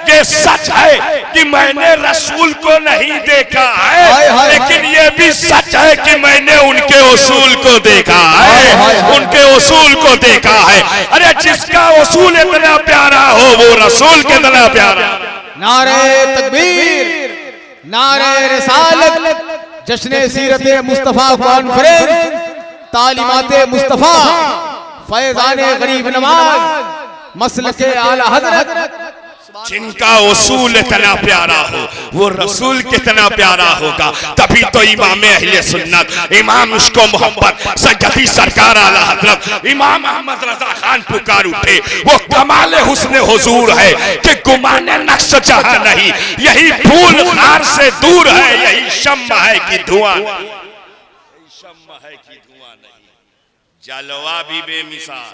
ये सच है कि मैंने रसूल को नहीं देखा है, लेकिन ये भी सच है कि मैंने उनके उसूल को देखा है, उनके उसूल को देखा है। अरे जिसका उसूल इतना प्यारा हो वो रसूल कितना प्यारा। नारे तकबीर, नारे रिसालत, जश्न सीरत मुस्तफा कॉन्फ्रेंस, तालीमाते मुस्तफा, फैज़ाने गरीब नवाज, मसलके आला हज़रत। जिनका उसूल इतना प्यारा हो वो रसूल कितना प्यारा होगा। तभी तो इमाम अहले सुन्नत, इमाम उसको मोहब्बत सैयदी सरकार आला हजरत इमाम अहमद रजा खान पुकार उठे। वो कमाल हुस्न हुजूर है कि गुमाने नक्श जहां नहीं, यही फूल खार से दूर है, यही शम्मा है कि धुआं, यही शम्मा है कि धुआं नहीं। जलवा भी बेमिसाल।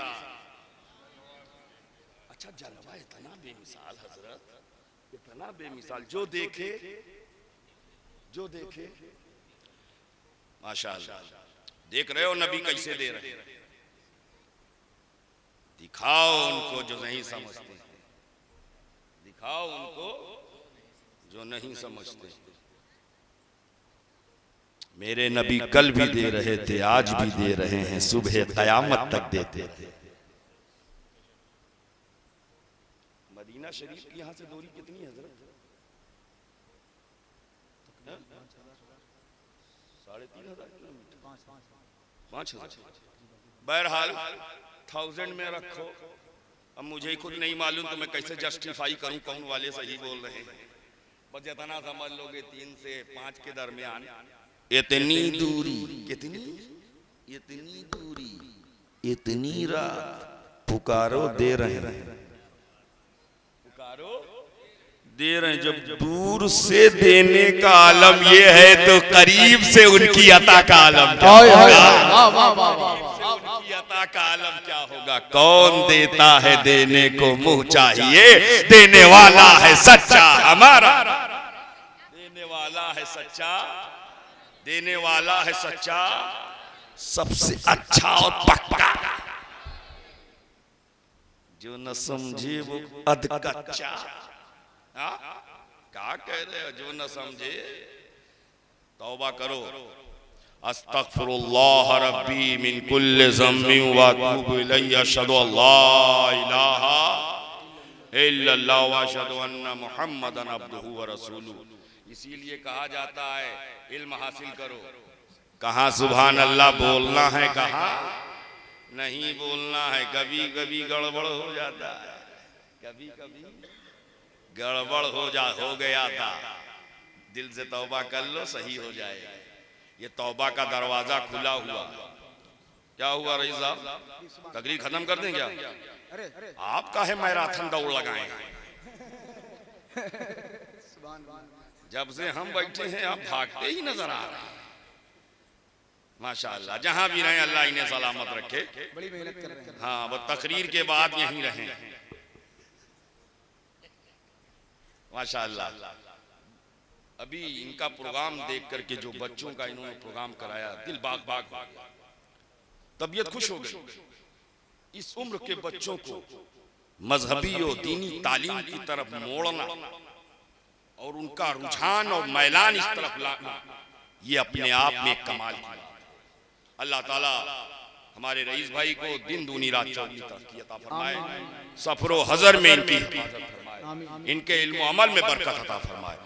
अच्छा जलवा इतना बेमिसाल हजरत, इतना बेमिसाल, जो देखे माशाअल्लाह। देख रहे हो नबी कैसे दे रहे हैं, दिखाओ उनको जो नहीं समझते, दिखाओ उनको जो नहीं समझते। मेरे नबी कल भी दे रहे थे, आज भी दे रहे हैं, सुबह कयामत तक देते थे। मदीना शरीफ की यहाँ से दूरी कितनी है हजरत? 3,500 किलोमीटर, 5,000। बहरहाल 1000 में रखो। अब मुझे ही खुद नहीं मालूम तो मैं कैसे जस्टिफाई करूं कौन वाले सही बोल रहे हैं। बस जितना समझ लोगे 3 से 5 के दरमियान इतनी दूरी, कितनी, इतनी दूरी, इतनी रात पुकारो दे रहे हैं, पुकारो दे रहे हैं। जब दूर से देने का आलम ये है तो करीब से उनकी अता का आलम क्या होगा? उनकी अता का आलम क्या होगा? कौन देता है देने को मुंह चाहिए, देने वाला है सच्चा हमारा, देने वाला है सच्चा, देने वाला है सच्चा, सबसे अच्छा और पक्का। जो न समझे वो अध कच्चा। क्या कह रहे हो? जो न समझे तौबा करो। अस्तगफिरुल्लाह रब्बी मिन कुल्लि ज़म्बिन व अतूबु इलैहि, अशहदु अल्ला इलाहा इल्लल्लाह व अशहदु अन्ना मुहम्मदन अब्दुहु व रसूलुहु। इसीलिए कहा जाता है इल्म हासिल करो। कहाँ सुभान अल्लाह बोलना है, कहाँ नहीं बोलना है। कभी कभी गड़बड़ हो जाता है, कभी कभी गड़बड़ हो गया था। दिल से तौबा कर लो, सही हो जाएगा। ये तौबा का दरवाजा खुला हुआ। क्या हुआ रईस साहब, तकरीर खत्म कर दें क्या? आप काहे मैराथन दौड़ लगाए? जब से हम बैठे हैं आप भागते ही नजर आ रहे हैं। माशाअल्लाह, जहां भी रहे अल्लाह इन्हें सलामत रखे। बड़ी मेहनत कर रहे हैं। हाँ, वो तकरीर के बाद यहीं रहे माशाअल्लाह। अभी इनका प्रोग्राम देख करके जो बच्चों का इन्होंने प्रोग्राम कराया, दिल बाग बाग, तबीयत खुश हो गई। इस उम्र के बच्चों को मजहबी और दीनी तालीम की तरफ मोड़ना और उनका रुझान और मैलान इस तरफ लाना, ये अपने आप में कमाल की बात है। अल्लाह ताला हमारे रईस भाई को दिन दूनी रात चौगुनी तरक्की अता फरमाए, सफरो हजर में इनकी हिफाजत फरमाए, इनके इल्म अमल में बरकत अता फरमाए।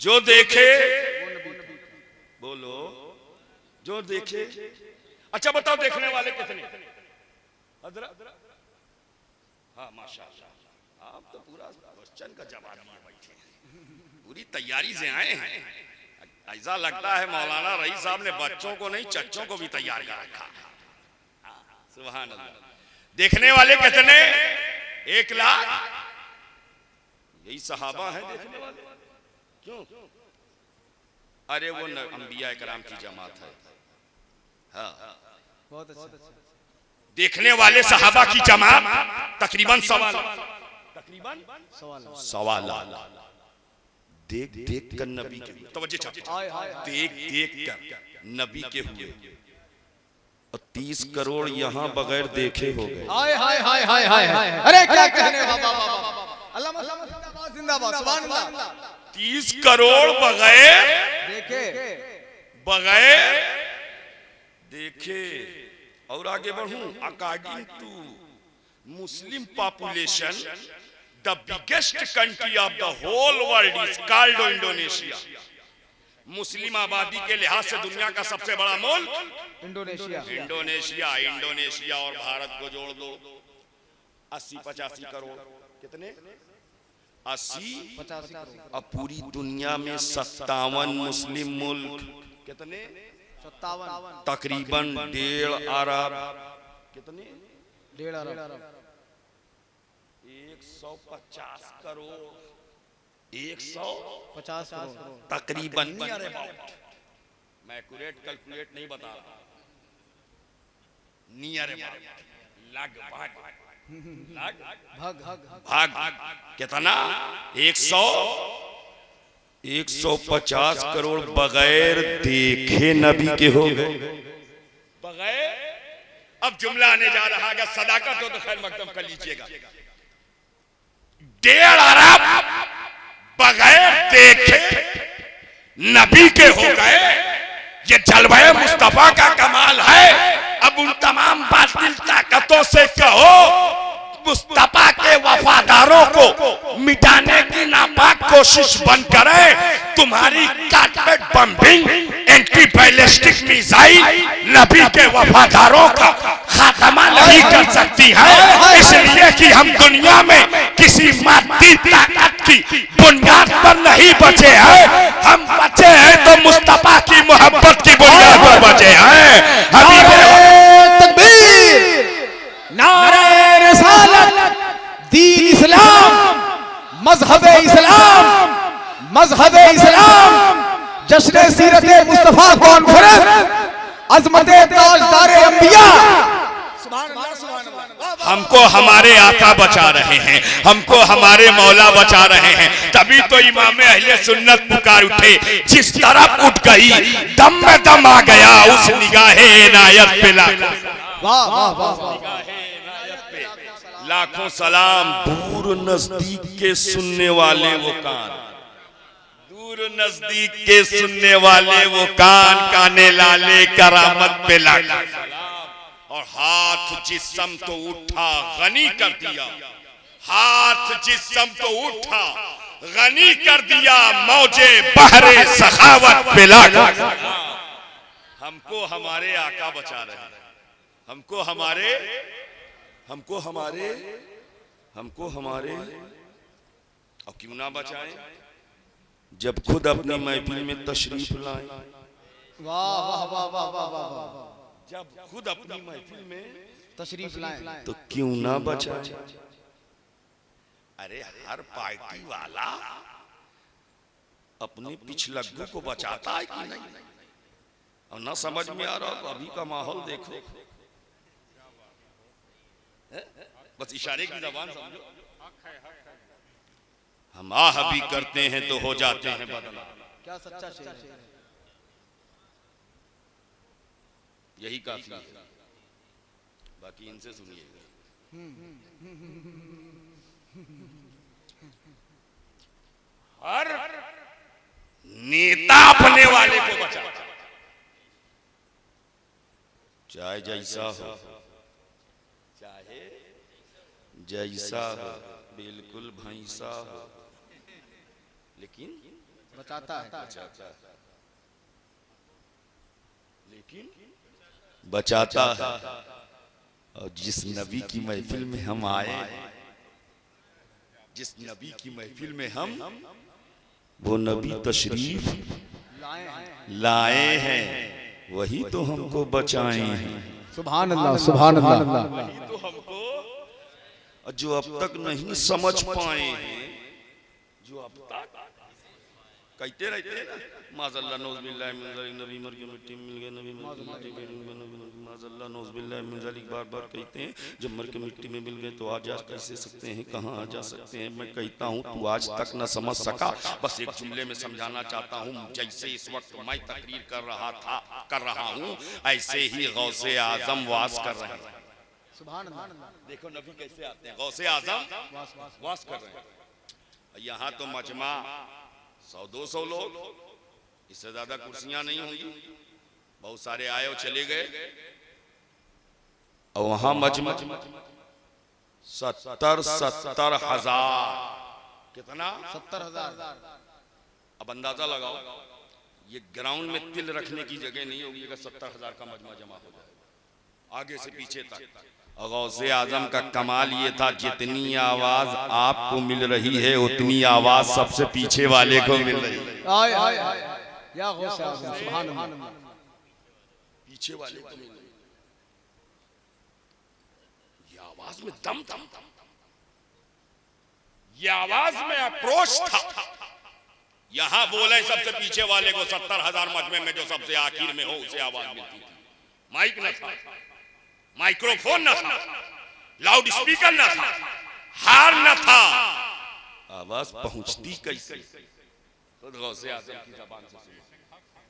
जो देखे बोलो, जो देखे। अच्छा बताओ देखने वाले कितने? हाँ माशाअल्लाह, आप तो पूरा क्वेश्चन का जवाब दिए बैठे हैं, पूरी तैयारी से आए हैं। ऐसा लगता है मौलाना रईस साहब ने बच्चों को नहीं चच्चों को भी तैयार कर रखा। सुभान अल्लाह। देखने वाले कितने? 1 लाख। यही सहाबा है देखने वाले। क्यों? अरे वो अंबिया कराम की जमात है। हाँ, बहुत अच्छा। देखने वाले सहाबा की जमात तकरीबन सवा लाख। देख देख कर नबी के तवज्जो चाहते, देख देख कर नबी के हुए और 30 करोड़ यहाँ बगैर देखे हो गए। हाय हाय हाय हाय हाय। अरे क्या कहने बाबा, अल्लाह जिंदाबाद, सुभान अल्लाह। 30 करोड़ बगैर देखे। और आगे बढ़ूं, according to Muslim population the biggest country of the whole world is called Indonesia. मुस्लिम आबादी के लिहाज से दुनिया का सबसे बड़ा मुल्क इंडोनेशिया और भारत को जोड़ दो 80-85 करोड़। कितने? 80-85 करोड़। अब पूरी दुनिया में 57 मुस्लिम मुल्क, कितने? 57, तकरीबन 1.5 अरब। कितने? 1.5 अरब। 150 करोड़। 150 करोड़ तकरीबन। मैं एक्यूरेट कैलकुलेट नहीं बता रहा, नियर लगभग कितना? 150 करोड़ बगैर देखे नबी के हो गए। बगैर। अब जुमला आने जा रहा है, सदाकत हो तो खैर मकदम कर लीजिएगा। 1.5 अरब बगैर देखे नबी के हो गए। ये जलवा मुस्तफा का कमाल है। अब उन तमाम बातिल ताकतों से कहो, मुस्तफा के वफादारों को मिटाने की नापाक कोशिश बंद करें। तुम्हारी carpet bombing, anti ballistic missile नबी के वफादारों का खात्मा नहीं कर सकती है। इसलिए कि हम दुनिया में किसी मादी ताकत की बुनियाद पर नहीं बचे हैं, हम बचे हैं तो मुस्तफा की मोहब्बत की बुनियाद पर बचे हैं। तकबीर, नारे रिसालत, दीन इस्लाम, मजहबे इस्लाम, मजहबे इस्लाम, जश्न सीरत मुस्तफा कॉन्फ्रेंस, अजमत ताजदार अंबिया। हमको हमारे आका बचा रहे हैं, हमको हमारे मौला बचा रहे हैं। तभी तो इमाम अहले सुन्नत पुकार उठे। जिस तरफ उठ गई दम में दम आ गया, उस निगाहे इनायत पे लाखों सलाम। दूर नजदीक के सुनने वाले वो कान, दूर नजदीक के सुनने वाले वो कान, काने लाले करामत पे लाखों सलाम। और हाथ जिस्म तो उठा गनी कर दिया, हाथ जिस्म तो उठा गनी कर दिया, मौजे बहरे सखावत पे लाखों सलाम। हमको हमारे आका बचा रहे हैं, हमको हमारे और क्यों ना बचाएं जब खुद अपनी महफिल में तशरीफ लाएं। वाह वाह वाह वाह वाह वाह। जब खुद अपनी महफिल में तशरीफ लाएं तो क्यों ना बचाएं। अरे हर पार्टी वाला अपने पिछलग्गू को बचाता है कि नहीं? और ना समझ में आ रहा तो अभी का माहौल देखो, बस इशारे की जबान समझो। हम आह भी करते हैं तो हो जाते हैं बदला। क्या सच्चा शेर है। यही काफी है, बाकी इनसे सुनिएगा। हर नेता अपने वाले को बचाता, चाहे जैसा हो, चाहे जैसा हो, बिल्कुल भैंसा हो, लेकिन बचाता है, लेकिन बचाता है। और जिस नबी की महफिल में हम आए, जिस नबी की महफिल में हम, वो नबी तशरीफ लाए हैं, वही तो हमको बचाए हैं। सुभान अल्लाह, सुभान अल्लाह। वही तो हमको, जो अब तक नहीं समझ पाए हैं, जो अब तक कहते रहते हैं ना, माज़ल्ला नौज़बिल्लाह मिन ज़ालिक, नबी मर के मिट्टी में मिल गए, नबी मर के मिट्टी में, माज़ल्ला नौज़बिल्लाह मिन ज़ालिक बार बार कहते हैं। जब मर के मिट्टी में मिल गए तो आज जा कैसे सकते हैं, कहाँ आ जा सकते हैं। मैं कहता हूँ तू आज तक न समझ सका, बस एक जुमले में समझाना चाहता हूँ। जैसे इस वक्त मैं तकरीर कर रहा हूँ, ऐसे ही गौसे आजम वास कर रहे हैं। सुभान अल्लाह। देखो नबी कैसे आते हैं, गौसे आजम वास कर रहे हैं। यहाँ तो मजमा 100-200 लोग, इससे ज्यादा कुर्सियां नहीं होंगी। बहुत सारे आए और चले गए, और वहां मजमा 70 हजार। कितना? 70,000। अब अंदाजा लगाओ, ये ग्राउंड में तिल रखने की जगह नहीं होगी अगर 70,000 का मजमा जमा हो जाए, आगे से पीछे तक। गौसे आजम का कमाल ये था, जितनी आवाज आपको मिल रही है उतनी आवाज सबसे पीछे वाले को मिल रही है। या गौसे आजम, सुभान अल्लाह। पीछे वाले को मिल रही है, ये आवाज में दम दम, ये आवाज में अप्रोच था। यहां बोले सबसे पीछे वाले को, 70,000 मजमे में जो सबसे आखिर में हो उसे आवाज मिलती थी। माइक न था, माइक्रोफोन न था, लाउड स्पीकर न था, हार न था, आवाज पहुंचती कैसे? खुद गौसे आजम की ज़बान से सुनो।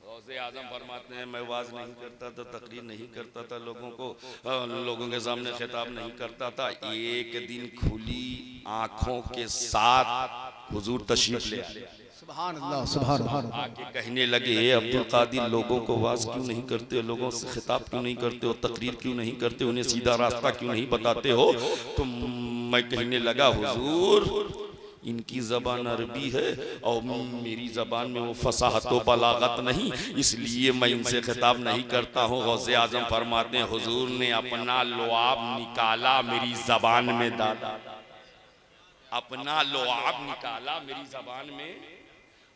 गौसे आजम फरमाते हैं, मैं वाज नहीं करता था, तकरीर नहीं करता था, लोगों के सामने खिताब नहीं करता था। एक दिन खुली आंखों के साथ हुजूर तशरीफ ले आए। सुभान अल्लाह, सुभान अल्लाह। आके कहने लगे, अब्दुल कादिर लोगों को वाज क्यों नहीं करते, लोगों से खिताब क्यों नहीं करते हो, तकरीर क्यों नहीं करते, उन्हें सीधा रास्ता क्यों नहीं बताते हो? तो मैं कहने लगा, हुजूर इनकी ज़बान अरबी है और मेरी ज़बान में वो फसाहत व बलागत नहीं, इसलिए मैं इनसे खिताब नहीं करता हूँ। गौसे आजम फरमाते हैं, हुजूर ने अपना लुआब निकाला मेरी ज़बान में डाला, अपना लुआब निकाला मेरी ज़बान में।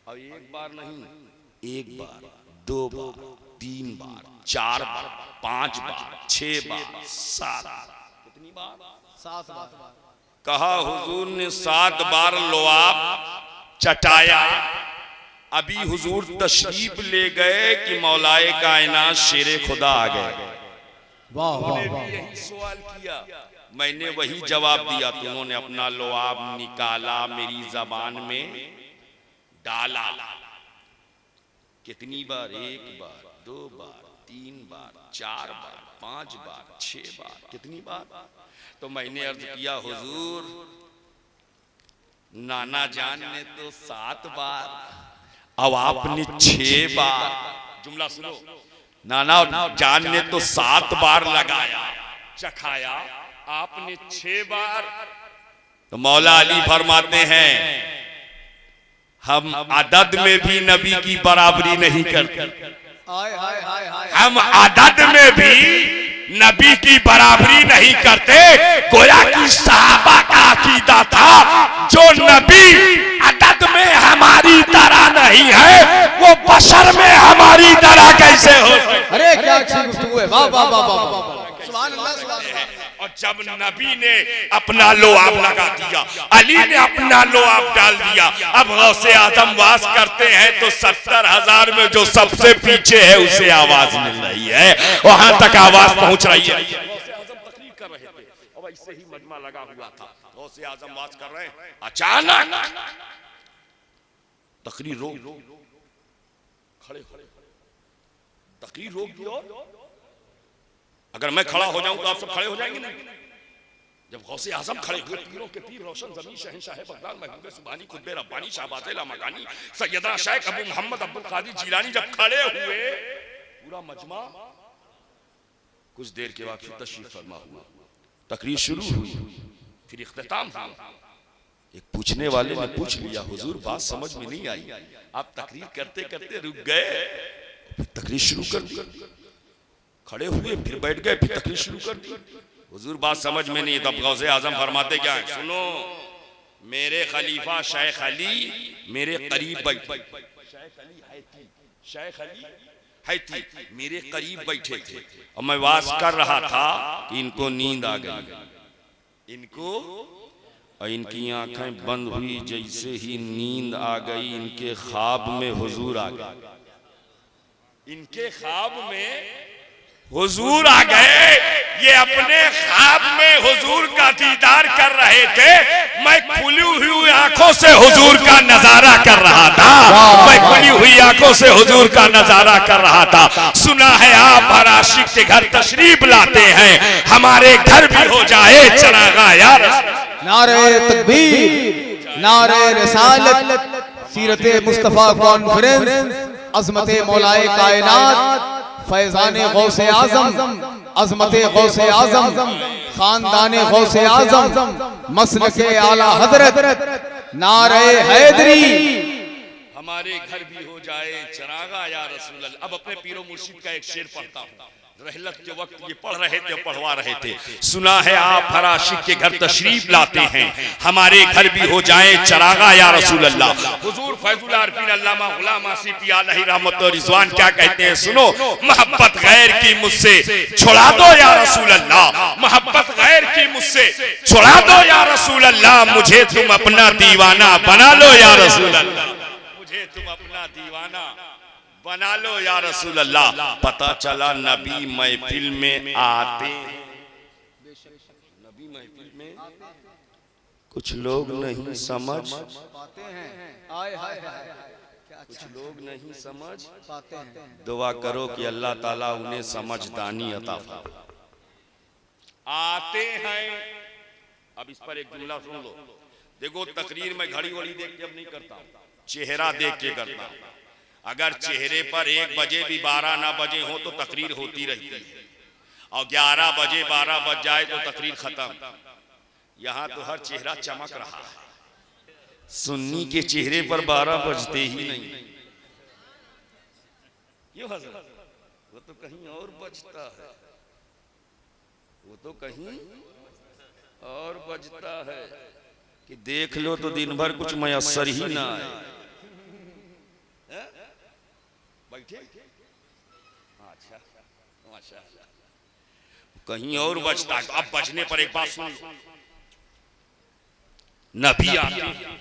और एक बार नहीं, एक बार, 2 बार, 3 बार, 4 बार, 5 बार, 6 बार, 7 बार। कितनी बार? 7 बार। कहा हुजूर ने 7 बार लुआब चटाया। अभी हुजूर तशरीफ ले गए कि मौलाए कायनात शेरे खुदा आ गए। वाह वाह उन्होंने वाह। भी यही सवाल किया, मैंने वही जवाब दिया। तुमने अपना लुआब निकाला मेरी जबान में डाला। कितनी बार? 1 बार, 2 बार, 3 बार, 4 बार, 5 बार, 6 बार। कितनी बार? तो मैंने अर्ज किया, हुजूर नाना जान ने तो 7 बार, अब आपने 6 बार। जुमला सुनो, नाना जान ने तो 7 बार लगाया चखाया, आपने 6 बार। तो मौला अली फरमाते हैं, हम अदद में भी नबी की बराबरी नहीं करते, हम अदद में भी नबी की बराबरी नहीं करते। गोया कि सहाबा का अकीदा था, जो नबी अदद में हमारी तरह नहीं है, वो बशर में हमारी तरह कैसे हो? अरे क्या अच्छी गुफ्तगू है, वाह वाह वाह वाह। सुभान अल्लाह, सुभान अल्लाह। और जब नबी ने अपना लोआब लगा दिया, अली ने अपना लोआब डाल दिया, अब गौसे आजम वास करते हैं तो 70,000 में जो सबसे पीछे है उसे आवाज मिल रही है, वहां तक आवाज पहुंच रही है। गौसे आजम तकरीर कर रहे थे और ऐसे ही मजमा लगा हुआ था, गौसे आजम वास कर रहे हैं, अचानक तकरीर रोक, खड़े तकरीर रोक दी। और अगर मैं खड़ा हो जाऊं तो आप सब खड़े हो जाएंगे ना? जब गौसे आजम खड़े हुए, पीरों के पीर रोशन ज़मीन शहंशाह बगदाद महबूब सुभानी खुतबे रब्बानी शाहबाज़ लामकानी सैयदना शेख अबू मोहम्मद अब्दुल कादिर जिलानी जब खड़े हुए, पूरा मजमा कुछ देर के बाद फिर तशरीफ फरमा हुआ, तकरीर शुरू हुई, फिर इख्तिताम हुआ। एक पूछने वाले ने पूछ लिया, हुजूर बात समझ में नहीं आई, आप तकरीर करते करते रुक गए, फिर तकरीर शुरू कर दी। खड़े हुए, फिर बैठ गए, फिर तकरीर शुरू कर दी। हुजूर बात समझ में नहीं। तब गौसे आजम फरमाते क्या है? सुनो, मेरे खलीफा शेख अली मेरे करीब बैठे, शेख अली है थी मेरे करीब बैठे थे और मैं वाज कर रहा था कि इनको नींद आ गई, इनको और इनकी आंखें बंद हुई, जैसे ही नींद आ गई इनके ख्वाब में हुजूर आ गए। इनके ख्वाब में हुजूर आ गए। ये अपने ख्वाब में हुजूर का दीदार कर रहे थे। मैं खुली हुई आंखों से हुजूर का नजारा कर रहा था। मैं खुली हुई आंखों से हुजूर का नजारा कर रहा था। सुना है आप हर आशिक के घर तशरीफ लाते हैं, हमारे घर भी हो जाए चरागा यार। नारे तकबीर, नारे रिसालत, सीरते मुस्तफा कॉन्फ्रेंस, अजमते मौलाए कायनात, फैजाने गौसे आजम, अजमते गौसे आजम, खानदाने गौसे आजम, मसलके आला हजरत, नारे हैदरी। हमारे घर भी हो जाए चरागा या रसूल अल्लाह। अब अपने पीरो मुर्शिद का एक शेर पढ़ता हूँ। रहलत के वक्त ये पढ़ रहे थे, पढ़वा रहे थे। सुना है आप हर आशिक के घर तशरीफ लाते हैं, हमारे घर भी हो जाए चरागा या रसूल अल्लाह। हुजूर फैजुल आरफीन अल्लामा गुलाम आसिफी अलैहि रहमत व रिजवान क्या कहते हैं सुनो। मोहब्बत गैर की मुझसे छुड़ा दो या रसूल अल्लाह, मोहब्बत गैर की मुझसे छुड़ा दो या रसूल अल्लाह। मुझे तुम अपना दीवाना बना लो या रसूल अल्लाह, मुझे तुम अपना दीवाना बना लो या रसूल अल्लाह। पता चला नबी महफिल में आते, नबी महफिल में कुछ लोग नहीं समझ पाते हैं। कुछ लोग नहीं समझ पाते हैं। दुआ करो कि अल्लाह ताला उन्हें समझदानी अता फरमाए। आते हैं। अब इस पर एक जुमला सुन लो। देखो तकरीर में घड़ी वड़ी देख के अब नहीं करता, चेहरा देख के करता हूं। अगर चेहरे पर 1 बजे भी 12 ना बजे हो तो तकरीर होती रहती है, और 11 बजे 12 बज जाए तो तकरीर खत्म। यहाँ तो हर चेहरा चमक रहा है। सुन्नी के चेहरे पर 12 बजते ही नहीं। क्यों हज़रत? वो तो कहीं और बजता है, वो तो कहीं और बजता है कि देख लो तो दिन भर कुछ मयसर ही ना आए। बैठे? अच्छा, माशाअल्लाह। कहीं और बजता है। अब बजने पर एक बात सुन, नबी आते हैं।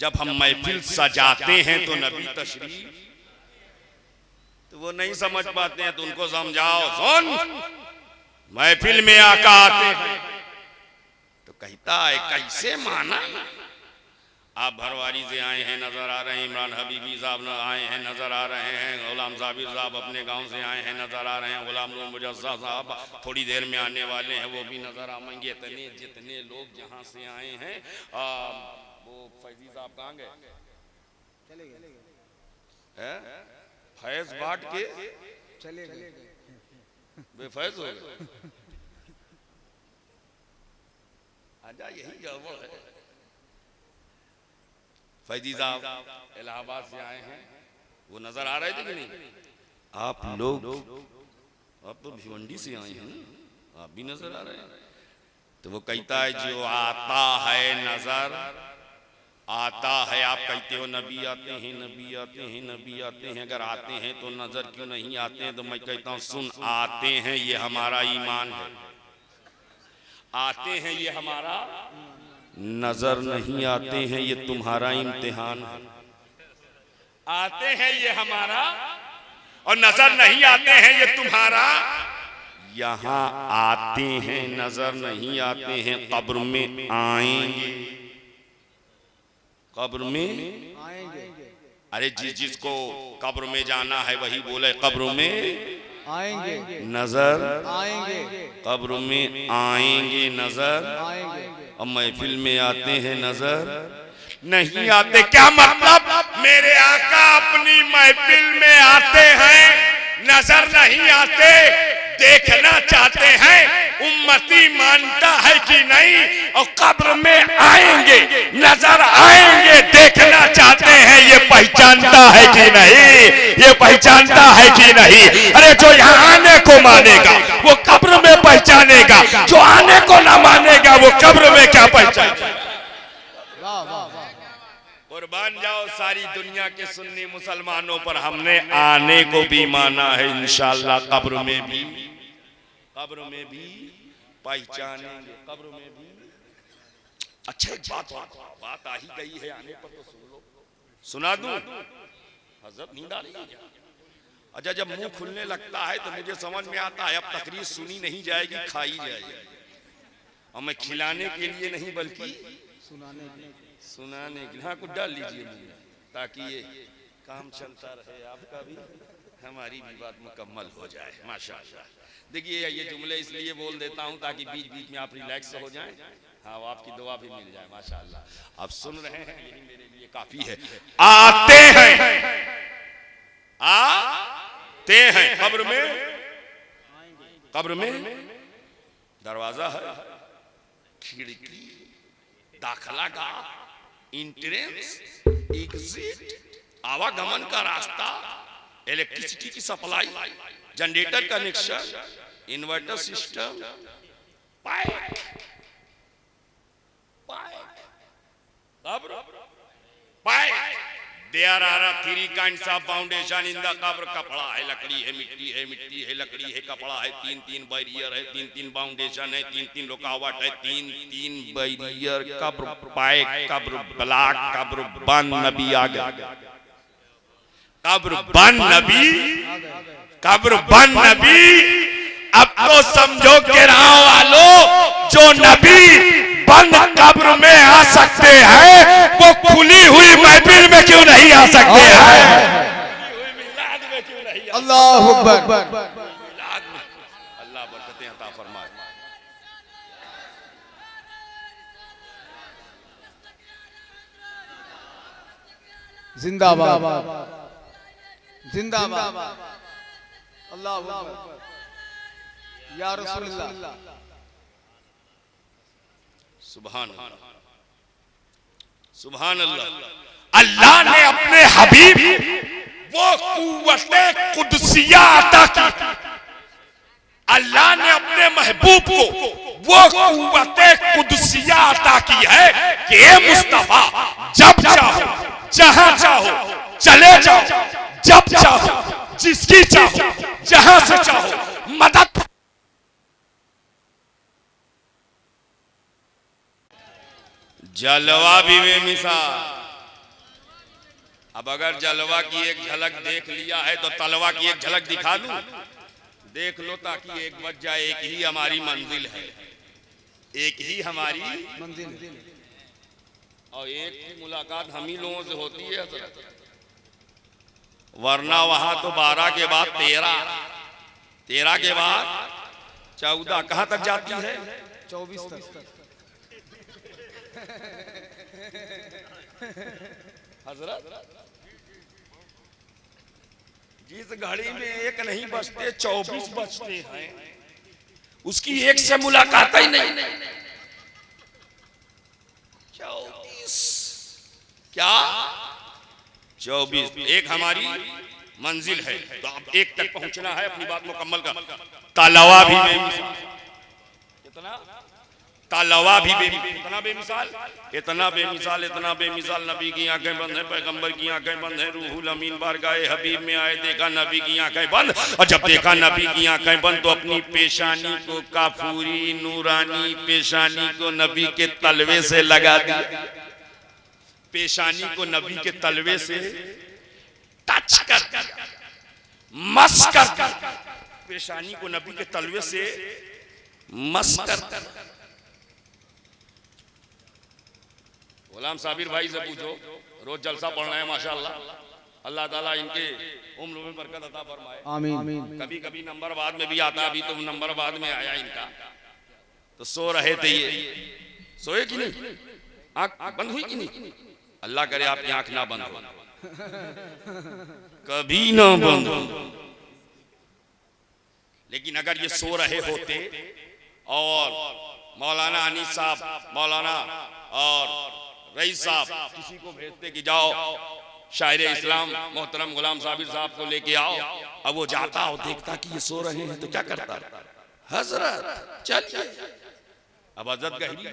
जब हम महफिल सजाते हैं तो नबी तशरीफ, तो वो नहीं समझ पाते हैं, तो उनको समझाओ। सुन, महफिल में आका आते हैं तो कहता है कैसे माना। आप भरवारी से आए हैं, नजर आ रहे हैं। इमरान हबीबी साहब आए हैं, नजर आ रहे हैं। गुलाम साबिर साहब अपने गांव से आए हैं, नजर आ रहे हैं। गुलाम नूर मुजस्सा साहब थोड़ी देर में आने वाले हैं, वो भी नजर आएंगे। जितने लोग जहां से आए हैं, वो फैजी साहब कहाँ गए? चले गए। फैज बांट के चले गए, बेफैज हो गए। आजा, यही गड़बड़ है। फैजी साहब इलाहाबाद से आए हैं, वो नजर आ रहे थे कि नहीं? आप लोग, आप तो भिवंडी से आए हैं, आप भी नजर आ रहे हैं। तो वो कहता है जो आता है नजर आता है। आप कहते हो नबी आते हैं, नबी आते हैं, नबी आते हैं। अगर आते हैं तो नजर क्यों नहीं आते हैं? तो मैं कहता हूँ सुन, आते हैं ये हमारा ईमान है, आते हैं ये हमारा, नजर नहीं आते हैं ये तुम्हारा इम्तिहान है। आते हैं ये हमारा और नजर नहीं आते हैं ये तुम्हारा। यहाँ आते हैं नजर नहीं आते हैं, कब्र में आएंगे, कब्र में आएंगे। अरे जिसको कब्र में जाना है वही बोले कब्र में आएंगे, नजर आएंगे, कब्र में आएंगे, नजर आएंगे। अब महफिल में आते हैं नजर नहीं आते। क्या मतलब? मेरे आका अपनी महफिल में आते हैं, नजर नहीं आते। देखना चाहते हैं उम्मती मानता है कि नहीं, और कब्र में आएंगे, नजर आएंगे। देखना चाहते हैं ये पहचानता है कि नहीं, ये पहचानता है कि नहीं। अरे जो यहाँ आने को मानेगा वो कब्र में पहचानेगा, जो आने को ना मानेगा वो कब्र में क्या पहचानेगा। कुर्बान जाओ सारी दुनिया के सुन्नी मुसलमानों पर, हमने आने को भी माना है। इंशाअल्लाह कब्र में भी, कब्र में भी पहचानेंगे, कब्र में भी। अच्छा एक बात आ ही गई है, आने पर तो सुन लो, सुना दूं? हजरत नींद आ रही है? अच्छा, जब मुंह खुलने लगता है तो मुझे समझ में आता है अब तकरीर सुनी नहीं जाएगी, खाई जाएगी। और मैं खिलाने के लिए नहीं बल्कि सुनाने के लिए। हाँ, कुछ डाल लीजिए मुंह में ताकि ये काम चलता रहे, आपका भी हमारी भी बात मुकम्मल हो जाए। माशाअल्लाह। देखिए, ये जुमले इसलिए बोल देता हूँ ताकि बीच बीच में आप रिलैक्स हो जाएं। हाँ, आपकी दुआ भी मिल जाए। माशाअल्लाह। आप सुन रहे हैं, यही मेरे लिए काफी है। आते हैं कब्र में दरवाजा है, खिड़की, दाखला का, इंट्रेंस, एग्जिट, आवागमन का रास्ता, इलेक्ट्रिसिटी की supply, generator connection, inverter system, pipe, There are three kinds of foundation in the कब्र। कपड़ा है, लकड़ी है, मिट्टी है, मिट्टी है, लकड़ी है, कपड़ा है, तीन तीन बैरियर है, तीन तीन फाउंडेशन है, तीन तीन रुकावट है, तीन तीन बैरियर। कब्र पाए, कब्र ब्लॉक, कब्र बंद, नबी आ गया। कब्र बंद नबी, कब्र बंद नबी। अब तो समझो के राह वालों, जो नबी बंद कब्र में आ सकते हैं वो खुली हुई महफिल में क्यों नहीं आ सकते हैं? अल्लाह अकबर। अल्लाह बरकतें अता फरमाए। जिंदाबाद जिंदाबाद। अल्लाह अकबर या रसूलल्लाह। सुभान अल्लाह, सुभान अल्लाह। अल्लाह ने अपने हबीब वो कुव्वते कुदसिया अता की। अल्लाह ने अपने महबूब को वो कुव्वते कुदसिया अता की है कि ए मुस्तफा, जब चाहो, जहां चाहो चले जाओ, जब चाहो, जिसकी चाहो, जहां से चाहो मदद। जलवा भी बेमिसाल। अब अगर जलवा की एक झलक देख लिया है तो तलवा की एक झलक दिखा दूं? देख लो ताकि एक बच जाए। एक ही हमारी मंजिल है, एक ही हमारी मंजिल, और एक की मुलाकात हम ही लोगों से होती है, वरना वहां तो 12 के बाद 13, 13 के बाद 14, कहां तक जाती है? 24 तक। हजरत, जिस घड़ी में एक नहीं बजते 24 बजते हैं, उसकी एक से मुलाकात ही नहीं। 24 क्या 24 एक हमारी मंजिल है, तो अब एक तक पहुंचना है, अपनी बात मुकम्मल कर। तलवा भी बेमिसाल, कितना तलवा भी इतना बेमिसाल, इतना बेमिसाल, इतना बेमिसाल। नबी की आंखें बंद है, पैगंबर की आंखें बंद है, रूहुल अमीन बारगाहे हबीब में आए, देखा नबी की आंखें बंद, और जब देखा नबी की आंखें बंद तो अपनी पेशानी को, काफूरी नूरानी पेशानी को नबी के तलवे से लगा दिया। पेशानी को नबी के तलवे से टच कर, मस कर, पेशानी को नबी के तलवे से मस कर। गुलाम साबिर भाई से पूछो, रोज जलसा पढ़ रहे हैं माशाअल्लाह। अल्लाह ताला इनके उम्र में बरकत अता फरमाए, आमीन। कभी कभी नंबर बाद में भी आता, अभी तो नंबर बाद में आया इनका। तो सो रहे थे, ये सोए कि नहीं? आंख बंद हुई कि नहीं? अल्लाह करे आपकी आंख ना बंद हो, कभी ना बंद हो। लेकिन अगर ये सो रहे होते और मौलाना अनीस साहब, मौलाना और रईस साहब किसी को भेजते कि जाओ शायर इस्लाम मोहतरम गुलाम साबिर साहब को लेके आओ, अब वो जाता और देखता कि ये सो रहे हैं तो क्या करता? हजरत चलिए। अब हजरत गहरी,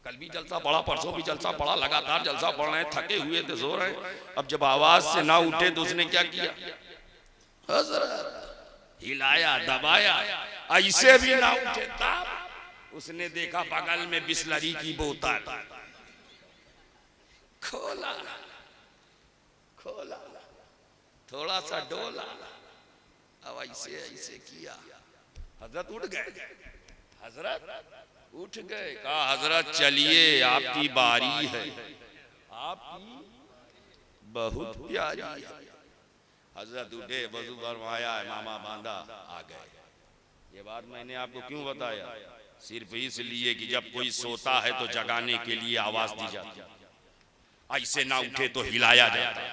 कल भी जलसा पड़ा, परसों भी जलसा पड़ा, लगातार जलसा पढ़ रहे हैं, थके हुए थे, सो रहे हैं। अब जब आवाज से ना उठे तो उसने क्या किया? हजरत हिलाया, दबाया, ऐसे भी ना उठे तब उसने देखा बगल में बिस्लरी की बोतल, खोला खोला, थोड़ा सा डोला, अब ऐसे ऐसे किया। हजरत उठ गए, हजरत उठ गए, कहा हजरत चलिए आपकी बारी है, आपकी बहुत प्यारी है। हजरत उठे, वजू फरमाया, मामा बांधा, आ गए। ये बात मैंने आपको क्यों बताया? सिर्फ इसलिए कि जब कोई सोता है तो जगाने के लिए आवाज दी जाती है। ऐसे ना उठे तो हिलाया जाता है,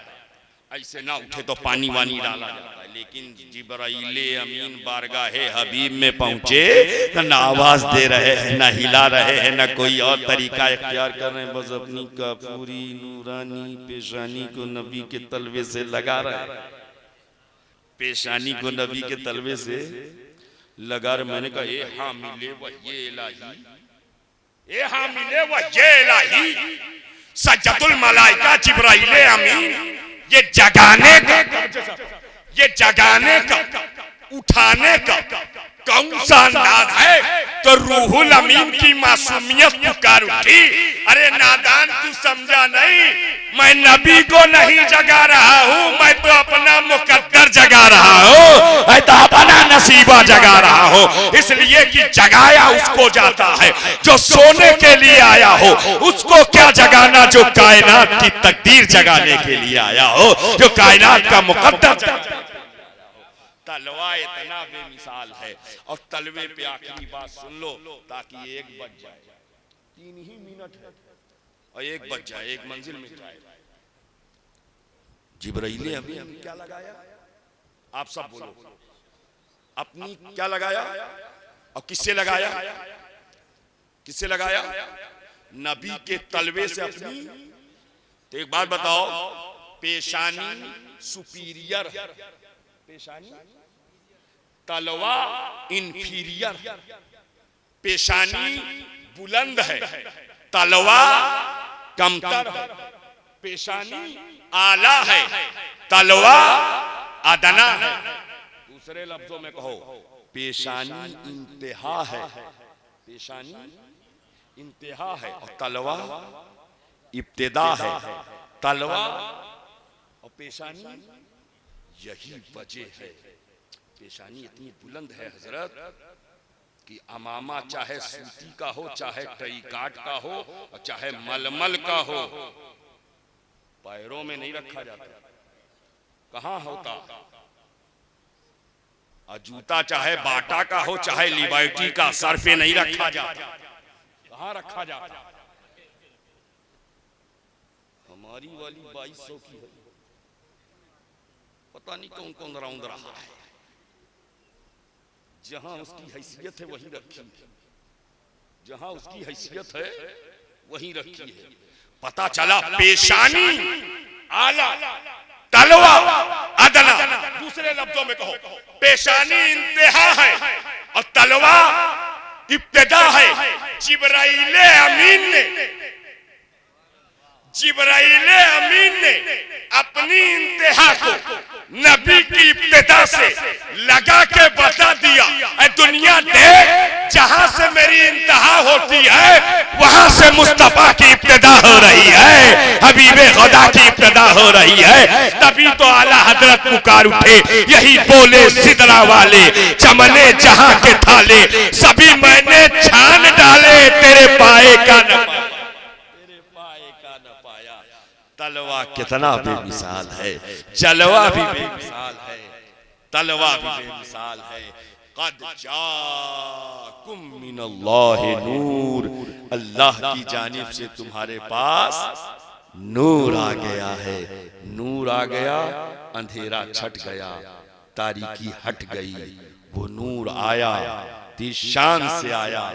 ऐसे ना उठे तो पानी वानी डाला जाता है। लेकिन जिब्राइले अमीन बारगाहे हबीब में पहुंचे तो ना आवाज दे रहे हैं, ना हिला रहे हैं, ना कोई और तरीका इख्तियार कर रहे हैं, बस अपनी काफूरी नूरानी पेशानी को नबी के तलवे से लगा रहे हैं, पेशानी को नबी के तलवे से लगा रहे। मैंने कहा ए हामिले वही इलाही, ए हामिले वही इलाही, सज्जतुल मलाइका जिब्राइले अमीन, ये जगाने का, ये जगाने का, उठाने का कौन सा अंदाज है? तो रूहुल अमीन की मासूमियत पुकार उठी। अरे नादान, तू समझा नहीं, मैं नबी को नहीं जगा रहा हूँ, मैं तो अपना मुकद्दर जगा रहा हूँ, मैं तो अपना नसीबा जगा रहा हूँ। इसलिए कि जगाया उसको जाता है जो सोने के लिए आया हो, उसको क्या जगाना जो कायनात की तकदीर जगाने के लिए आया हो, जो कायनात का मुकद्दर। तलवा इतना बेमिसाल है। और तलवे पे आखिरी बात सुन लो ताकि एक बज जाए, 3 ही मिनट है और एक बज जाए, एक मंजिल में जाए। जिब्राइल अमीन क्या लगाया? आप सब बोलो, अपनी क्या लगाया और किससे लगाया? किससे लगाया? नबी के तलवे से अपनी। तो एक बात बताओ, पेशानी सुपीरियर, पेशानी, तलवा इंफीरियर। पेशानी बुलंद है, तलवा कमतर है। पेशानी आला है, तलवा अदना है। दूसरे लफ्जों में कहो, पेशानी इंतहा है, पेशानी इंतहा है और तलवा इब्तिदा है। तलवा और पेशानी यही वजह है। पेशानी इतनी बुलंद है हजरत कि अमामा चाहे सूती का हो, चाहे टईकाट का हो और चाहे मलमल का हो, पैरों में नहीं रखा जाता। कहाँ होता? और जूता चाहे बाटा का हो, चाहे लिबर्टी का, सर पे नहीं रखा जाता। कहाँ रखा जाता? हमारी वाली 2200 की है, पता नहीं कौन कौन राउंड रहा है। जहां उसकी हैसियत है वहीं रखी है, जहां उसकी हैसियत है वहीं रखी है। पता चला पेशानी आला, तलवा अदना। दूसरे लफ्जों में कहो, पेशानी इंतहा है और तलवा इब्तिदा है। जिब्राइल अमीन ने, जिब्राइल अमीन ने अपनी इंतहा को नबी की इब्तिदा से लगा के बता दिया, ऐ दुनिया देख, जहां से मेरी इंतहा होती है वहां से मुस्तफा की इब्तिदा हो रही है, हबीबे खुदा की इब्तिदा हो रही है। तभी तो आला हजरत पुकार उठे, यही बोले सिदरा वाले, चमने जहां के थाले, सभी मैंने छान डाले, तेरे पाए का न पाया, तेरे पाए का न पाया। तलवा कितना बेमिसाल है, जलवा भी बेमिसाल है, तलवा भी बेमिसाल है। कद जाकुम मिनल्लाहि नूर, अल्लाह की जानिब से तुम्हारे पास नूर आ गया है। नूर आ गया, अंधेरा छट गया, तारीकी हट गई। वो नूर आया, तेरी शान से आया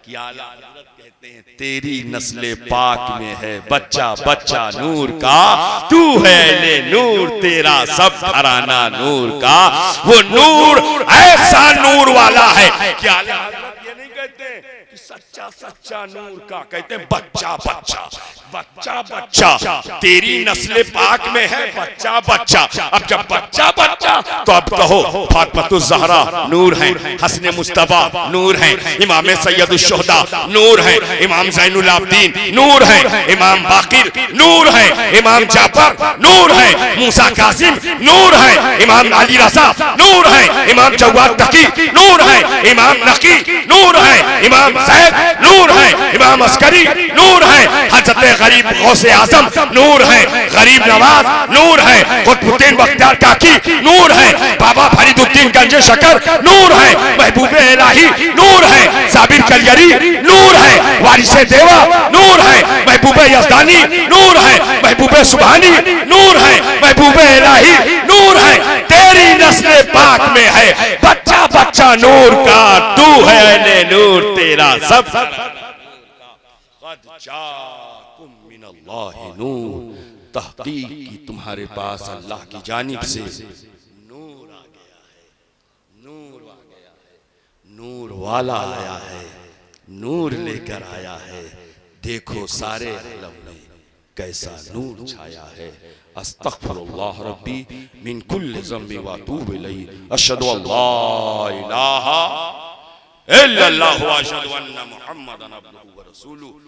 कि आला हज़रत कहते हैं, तेरी नस्ले पाक में है बच्चा बच्चा नूर का, तू है ले नूर, तेरा सब घराना नूर का। वो नूर ऐसा नूर वाला है कि आला हज़रत ये नहीं कहते कि सच्चा सच्चा नूर का कहते हैं बच्चा बच्चा बच्चा बच्चा तेरी नस्ल पाक में है बच्चा बच्चा। अब जब बच्चा बच्चा तो अब कहो फातिमातुज़ ज़हरा नूर है, हसन मुस्तफा नूर है, इमाम सैयदुश शुहदा नूर है, इमाम ज़ैनुल आबिदीन नूर है, इमाम बाकिर नूर है, इमाम जाफर नूर है, मूसा कासिम नूर है, इमाम अली रज़ा नूर है, इमाम जवाद तकी नूर है, इमाम नकी नूर है, इमाम ज़ैद नूर है, इमाम अस्करी नूर है, हज़रत गरीब गौसे आज़म नूर है, गरीब नवाज नूर है, कुतुबुद्दीन बख्तियार काकी नूर है, बाबा फरीदुद्दीन गंजे शकर नूर है, महबूबे इलाही नूर है, साबिर कलियरी नूर है, वारिसे देवा नूर है, महबूबे यज़दानी नूर है, महबूबे सुबहानी नूर है, महबूबे इलाही नूर है। तेरी नस्ल पाक में है बच्चा बच्चा नूर का, तू है अहले नूर तेरा सब तहकीक की तुम्हारे पास अल्लाह की जानिब से नूर आ गया है, नूर आ गया है, नूर वाला आया है, नूर लेकर आया है। देखो सारे आलम में कैसा नूर छाया है। अस्तगफिरुल्लाह रब्बी मिन कुल्लि ज़ंबि व अतूबु इलैहि, अशहदु अल्ला इलाहा इल्लल्लाह व अशहदु अन्ना मुहम्मदन अब्दुहु व रसूलुहु।